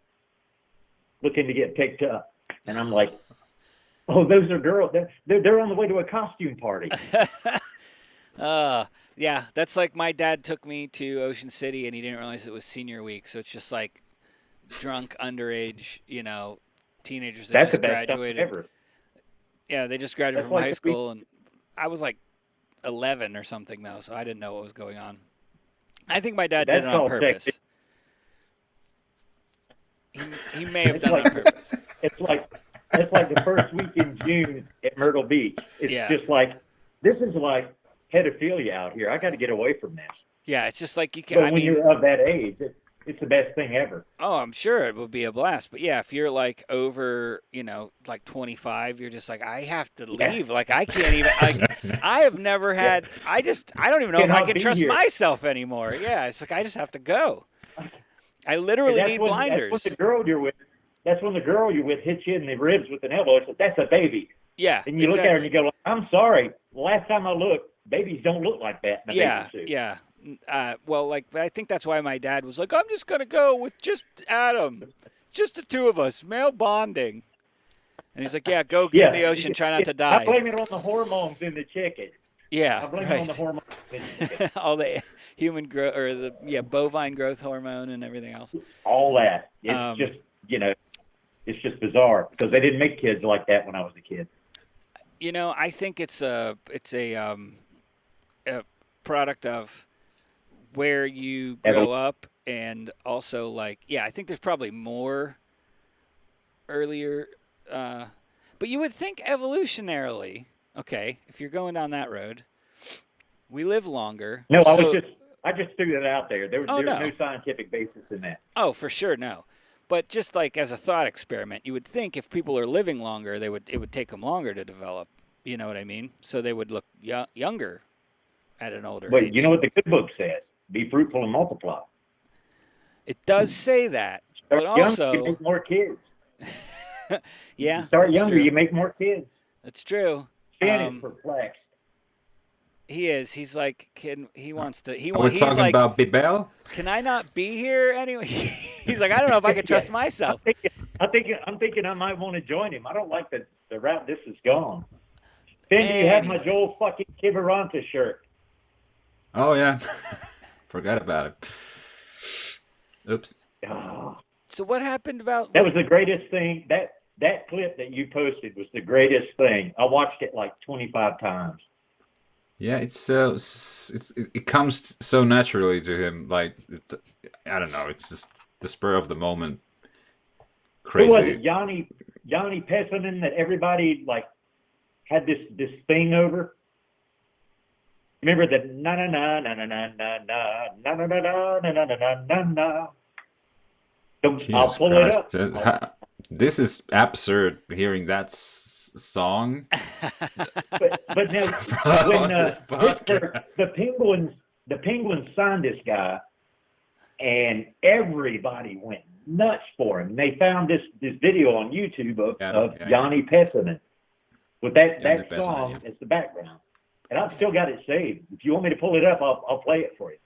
looking to get picked up. And I'm like, "Oh, those are girls. They're on the way to a costume party." Yeah, that's like my dad took me to Ocean City and he didn't realize it was senior week. So it's just like drunk, underage, teenagers that That's the just best stuff graduated. ever. Yeah, they just graduated That's from like high the school, and I was like 11 or something though, so I didn't know what was going on. I think my dad did That's it on all purpose. sexy. He may have It's done it on like- purpose. It's like the first week in June at Myrtle Beach. It's Yeah. just like, this is like pedophilia out here. I got to get away from this. Yeah, it's just like you can. But I when mean, you're of that age, it's the best thing ever. Oh, I'm sure it would be a blast. But yeah, if you're like over, like 25, you're just like, I have to Yeah. leave. Like I can't even. Like I have never had. I don't even know if I Cannot can be trust here. myself anymore. Yeah, it's like I just have to go. I literally need blinders. That's when the girl you're with. That's when the girl you're with hits you in the ribs with an elbow. It's like, that's a baby. Yeah, And you look at her and you go, I'm sorry. Last time I looked, babies don't look like that in a Yeah, baby suit. yeah. Well, like I think that's why my dad was like, I'm just gonna go with just Adam, just the two of us, male bonding. And he's like, yeah, go get in the ocean, try not to die. I blame it on the hormones in the chicken. Yeah, I blame right. it on the hormones in the chicken. All the human growth or the bovine growth hormone and everything else. All that. It's just, it's just bizarre because they didn't make kids like that when I was a kid. I think it's a product of where you grow up, and also like, I think there's probably more earlier, but you would think evolutionarily, okay, if you're going down that road, we live longer. No, I just threw that out there. There was no scientific basis in that. Oh, for sure, no. But just like as a thought experiment, you would think if people are living longer, it would take them longer to develop. You know what I mean? So they would look younger at an older age. Wait, you know what the good book says? Be fruitful and multiply. It does say that, Start but young, also you make more kids. yeah, You start that's younger, true. you make more kids. That's true. Stan is perplexed. He is. He's like, he wants to. We're he's talking like, about Bibel? can I not be here anyway? He's like, I don't know if I can trust myself. I'm thinking I might want to join him. I don't like the route this has gone. Finn, do you have my Joel fucking Kivaranta shirt? Oh, yeah. Forgot about it. Oops. Oh, So what happened about that was the greatest thing. That clip that you posted was the greatest thing. I watched it like 25 times. Yeah, it comes so naturally to him. Like, I don't know. It's just the spur of the moment. Crazy. Who was it? Yanni Pessinen that everybody like had this thing over. Remember the na na na na na na na na na na na na na na na na. I'll pull Christ. it up. This is absurd hearing that song. But now, when the Penguins signed this guy, and everybody went nuts for him. They found this video on YouTube of Yanni Pessinen with that song as the background, and I've still got it saved. If you want me to pull it up, I'll play it for you.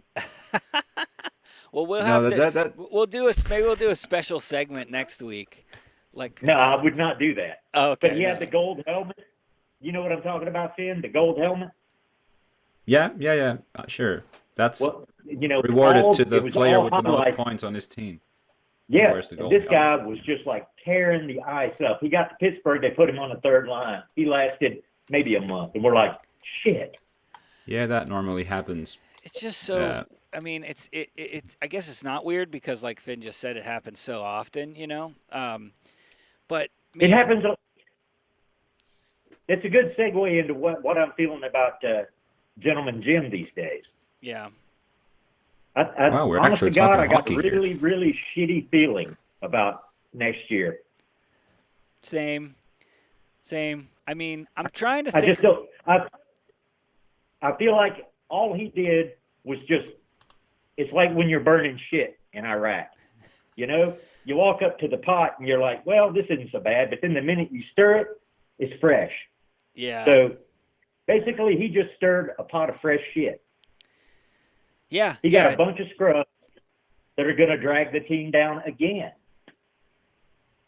Well, we'll maybe we'll do a special segment next week. Like no, I would not do that. Oh, okay. But he had the gold helmet. You know what I'm talking about, Finn? The gold helmet. Yeah. Sure. That's rewarded to the player with the most points on his team. Yeah, this guy was just like tearing the ice up. He got to Pittsburgh. They put him on the third line. He lasted maybe a month, and we're like, shit. Yeah, that normally happens. It's just so. I mean, it's I guess it's not weird because, like Finn just said, it happens so often, But it happens. It's a good segue into what I'm feeling about Gentleman Jim these days. Yeah. We're honest actually to God, talking I got hockey really, really shitty feeling about next year. Same. I mean, I'm trying to think. I just don't. I feel like all he did was just. It's like when you're burning shit in Iraq. You walk up to the pot and you're like, well, this isn't so bad. But then the minute you stir it, it's fresh. Yeah. So basically, he just stirred a pot of fresh shit. Yeah. He got a bunch of scrubs that are going to drag the team down again.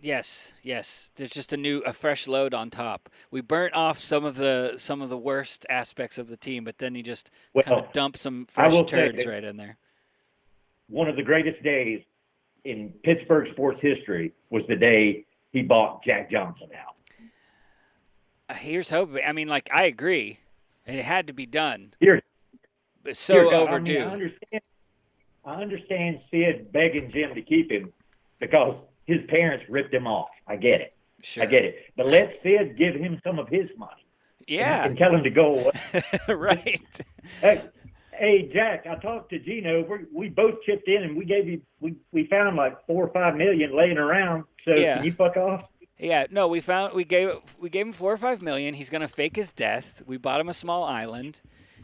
Yes. There's just a fresh load on top. We burnt off some of the worst aspects of the team, but then he just kind of dumped some fresh turds right in there. One of the greatest days in Pittsburgh sports history was the day he bought Jack Johnson out. Here's hoping. I mean, like, I agree. It had to be done. But overdue. I mean, I understand Sid begging Jim to keep him because his parents ripped him off. I get it. Sure. I get it. But let Sid give him some of his money. Yeah. And tell him to go away. Right. Hey, Jack, I talked to Gino. We both chipped in, and we gave you we found like 4 or 5 million laying around. So Yeah. can you fuck off? Yeah, no, we gave him 4 or 5 million. He's gonna fake his death. We bought him a small island,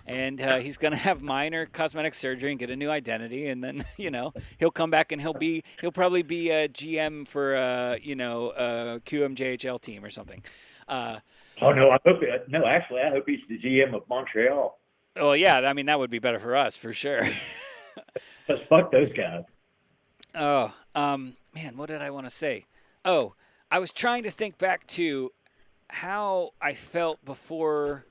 and he's gonna have minor cosmetic surgery and get a new identity, and then he'll come back and he'll probably be a GM for a QMJHL team or something. Oh no, I hope he's the GM of Montreal. Oh yeah, I mean that would be better for us for sure. Let's fuck those guys. Oh, man, what did I want to say? Oh, I was trying to think back to how I felt before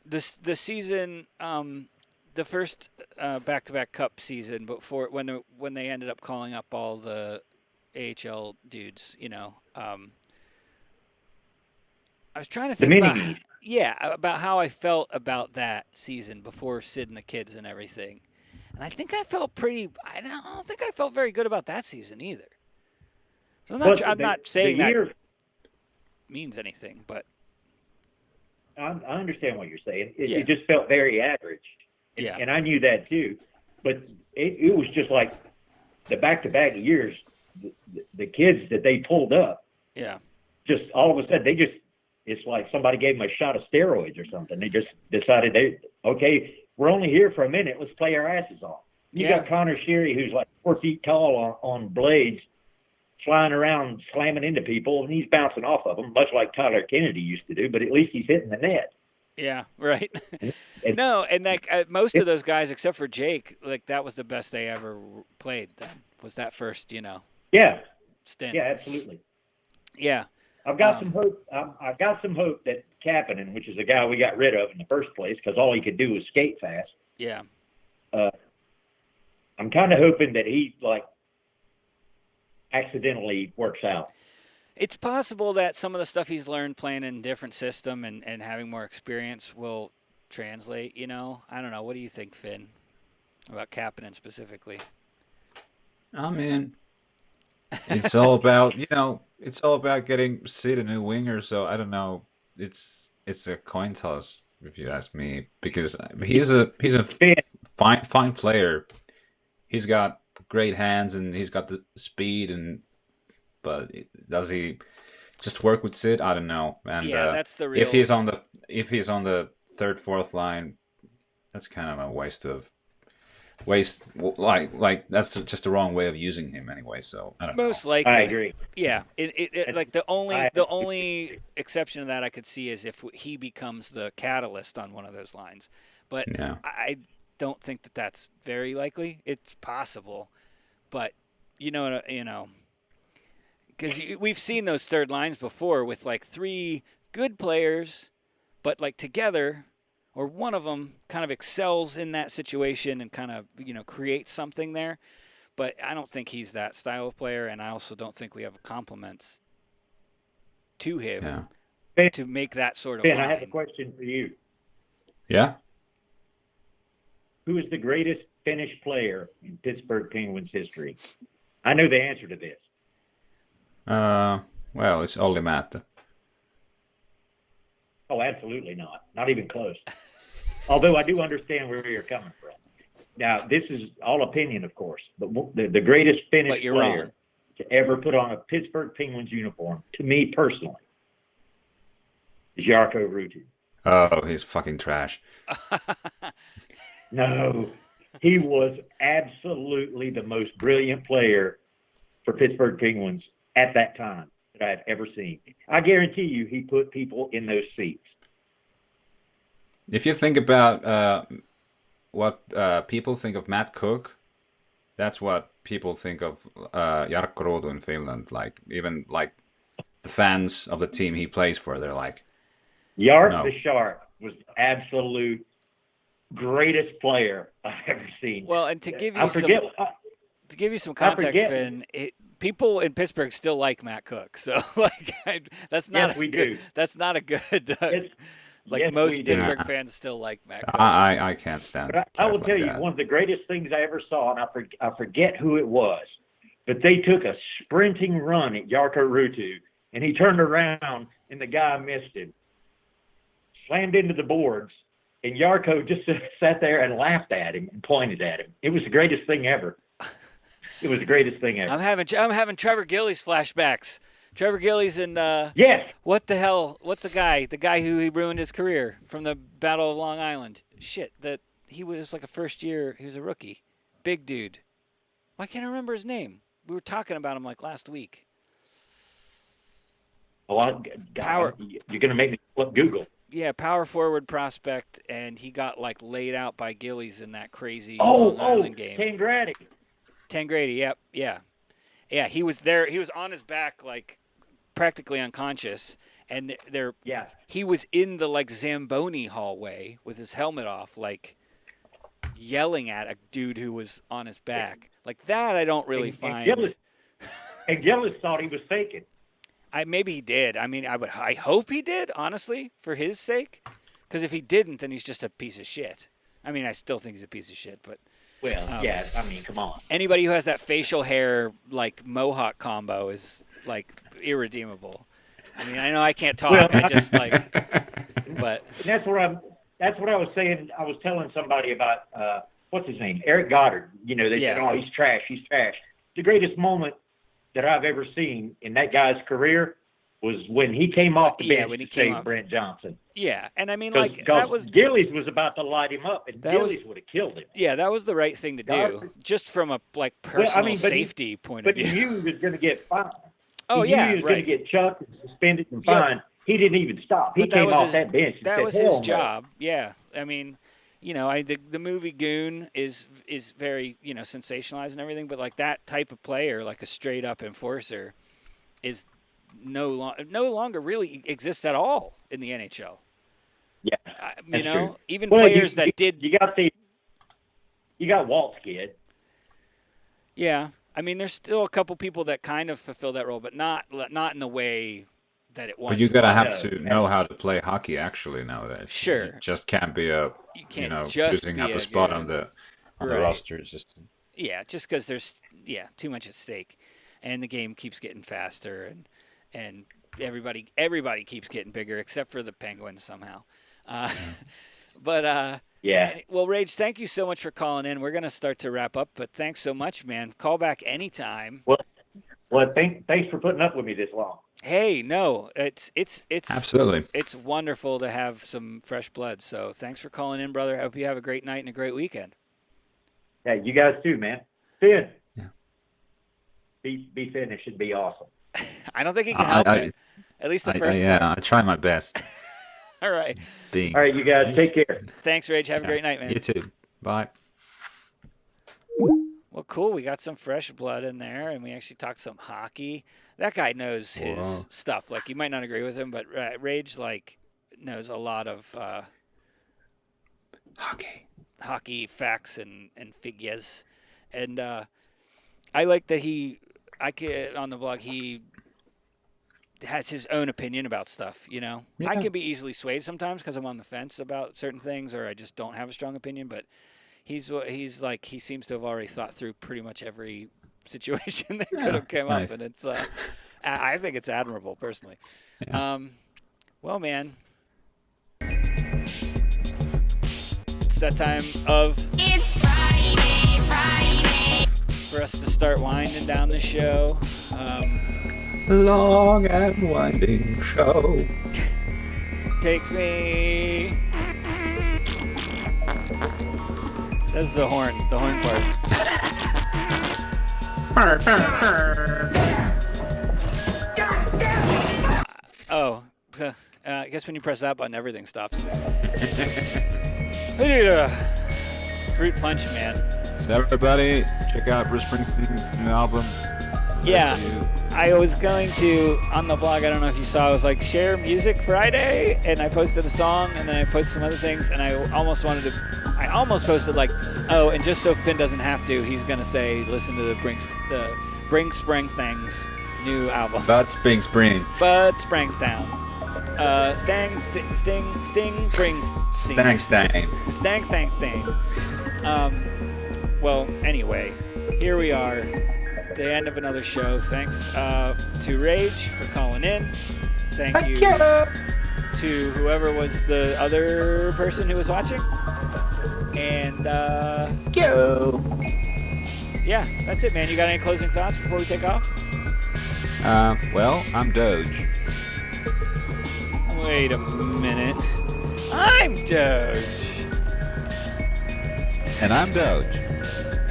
the season, the first back-to-back Cup season, before when they ended up calling up all the AHL dudes. I was trying to think about how I felt about that season before Sid and the kids and everything. And I think I felt I don't think I felt very good about that season either. So I'm not saying that means anything, but I understand what you're saying. It just felt very average. And I knew that too. But it was just like the back-to-back years, the kids that they pulled up. Yeah. Just all of a sudden, it's like somebody gave them a shot of steroids or something. They just decided we're only here for a minute. Let's play our asses off. You got Connor Sherry, who's like 4 feet tall on blades, flying around, slamming into people, and he's bouncing off of them, much like Tyler Kennedy used to do, but at least he's hitting the net. Yeah, right. No, and most of those guys, except for Jake, like that was the best they ever played then, was that first, stint. Yeah, absolutely. Yeah. I've got some hope. I've got some hope that Kapanen, which is a guy we got rid of in the first place because all he could do was skate fast. Yeah. I'm kind of hoping that he accidentally works out. It's possible that some of the stuff he's learned playing in a different system and having more experience will translate. I don't know. What do you think, Finn, about Kapanen specifically? I mean, it's all about getting Sid a new winger. So I don't know. It's a coin toss if you ask me, because he's a fine player. He's got great hands and he's got the speed, but does he just work with Sid? I don't know. And that's the real. If he's on the third, fourth line, that's kind of a waste. Like that's just the wrong way of using him anyway. So I don't know. Most likely, I agree. Yeah, like the only exception to that I could see is if he becomes the catalyst on one of those lines, but I don't think that that's very likely. It's possible, but because we've seen those third lines before with like 3 good players, but like together, or one of them kind of excels in that situation and kind of creates something there. But I don't think he's that style of player, and I also don't think we have compliments to him to make that sort of. Ben, line. I have a question for you. Yeah. Who is the greatest Finnish player in Pittsburgh Penguins history? I know the answer to this. Well, it's Olli Määttä. Oh, absolutely not. Not even close. Although I do understand where you're coming from. Now, this is all opinion, of course, but the greatest Finnish player to ever put on a Pittsburgh Penguins uniform, to me personally, is Jarkko Ruutu. Oh, he's fucking trash. No, he was absolutely the most brilliant player for Pittsburgh Penguins at that time that I've ever seen. I guarantee you he put people in those seats. If you think about what people think of Matt Cook, that's what people think of Jarkko Ruutu in Finland. Like, even like the fans of the team he plays for, they're like, the Shark was the absolute greatest player I've ever seen. Well, and to give you some context, Finn, people in Pittsburgh still like Matt Cook, so that's not good. That's not a good. Most Pittsburgh fans still like Matt Cook. I can't stand. But I will tell you, one of the greatest things I ever saw, and I forget who it was, but they took a sprinting run at Jarkko Ruutu, and he turned around, and the guy missed him, slammed into the boards, and Yarko just sat there and laughed at him and pointed at him. It was the greatest thing ever. It was the greatest thing ever. I'm having Trevor Gillies flashbacks. Trevor Gillies and Yes. what the hell? What's the guy who he ruined his career from the Battle of Long Island? Shit, that he was like a first year. He was a rookie, big dude. Why can't I remember his name? We were talking about him like last week. Oh, God, you're gonna make me flip Google. Yeah, power forward prospect, and he got like laid out by Gillies in that crazy Long Island game. Tangradi, yep, yeah. He was there. He was on his back, like practically unconscious, and he was in the like Zamboni hallway with his helmet off, like yelling at a dude who was on his back. Like that, I don't really find. And Gillis thought he was faking. Maybe he did. I mean, I hope he did, honestly, for his sake. Because if he didn't, then he's just a piece of shit. I mean, I still think he's a piece of shit, but. Well, yeah. I mean, come on. Anybody who has that facial hair like mohawk combo is like irredeemable. I mean, I know I can't talk. I just like, but. And that's what I was saying. I was telling somebody about what's his name, Eric Goddard. You know, they said, "Oh, he's trash. He's trash." The greatest moment that I've ever seen in that guy's career was when he came off the bench to save Brent Johnson. Yeah, and I mean, like that was Gillies was about to light him up, and Gillies would have killed him. Yeah, that was the right thing to do, just from a like personal safety point of view. But he knew he was going to get fined. Oh he knew he was going to get chucked and suspended and fined. He didn't even stop. He came off that bench. That was his job. Yeah, I mean, you know, the movie Goon is very, you know, sensationalized and everything, but like that type of player, like a straight up enforcer, is no longer really exists at all in the NHL. Yeah, you know, true. Even players that did. You got Walt's kid. Yeah, I mean, there's still a couple people that kind of fulfill that role, but not in the way that it once. But you gotta have to know how to play hockey actually nowadays. Sure, you just can't be choosing up a spot on the roster. It's just just because there's too much at stake, and the game keeps getting faster, and everybody keeps getting bigger except for the Penguins somehow. But well, Rage, thank you so much for calling in. We're gonna start to wrap up, but thanks so much, man. Call back anytime. Well, thanks for putting up with me this long. Hey, no, it's absolutely. It's wonderful to have some fresh blood. So thanks for calling in, brother. I hope you have a great night and a great weekend. Yeah, you guys too, man. Finn. Yeah. Be Finn. It should be awesome. I don't think he can help it. At least the first. Yeah, I try my best. All right. All right, you guys take care. Thanks, Rage. Have a great night, man. You too. Bye. Well, cool. We got some fresh blood in there, and we actually talked some hockey. That guy knows his stuff. Like, you might not agree with him, but Rage knows a lot of hockey facts and figures. And I like that on the blog he has his own opinion about stuff. You know, I can be easily swayed sometimes because I'm on the fence about certain things, or I just don't have a strong opinion, but. He seems to have already thought through pretty much every situation that could have come up, and it's I think it's admirable personally. Yeah. Well, man, it's that time of It's Friday for us to start winding down the show. Long and winding show takes me. That's the horn part. I guess when you press that button, everything stops. Fruit Punch, man. So everybody, check out Bruce Springsteen's new album. Yeah, I was going to, on the blog, I don't know if you saw, I was like, share Music Friday, and I posted a song, and then I posted some other things, and I almost posted like, oh, and just so Finn doesn't have to, he's going to say, listen to the Bring Springsteen's new album. Bud Springsteen. Bud Springsteen. Sting brings Stang. Well, anyway, here we are. The end of another show. Thanks to Rage for calling in. Thank you to whoever was the other person who was watching. And yeah, that's it, man. You got any closing thoughts before we take off? Well, I'm Doge. Wait a minute. I'm Doge. And I'm Doge.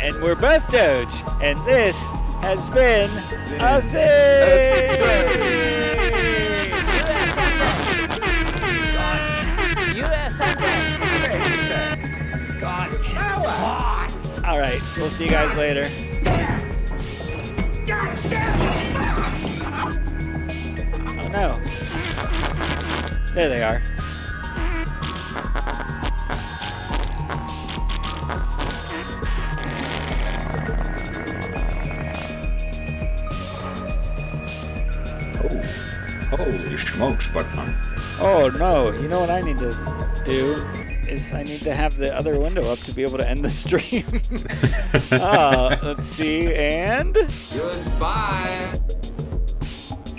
And we're both Doge. And this has been a thing. All right, we'll see you guys later. Oh no. There they are. Oh, holy smokes, Buttman. Oh no, you know what I need to do is I need to have the other window up to be able to end the stream. Let's see, and... Goodbye.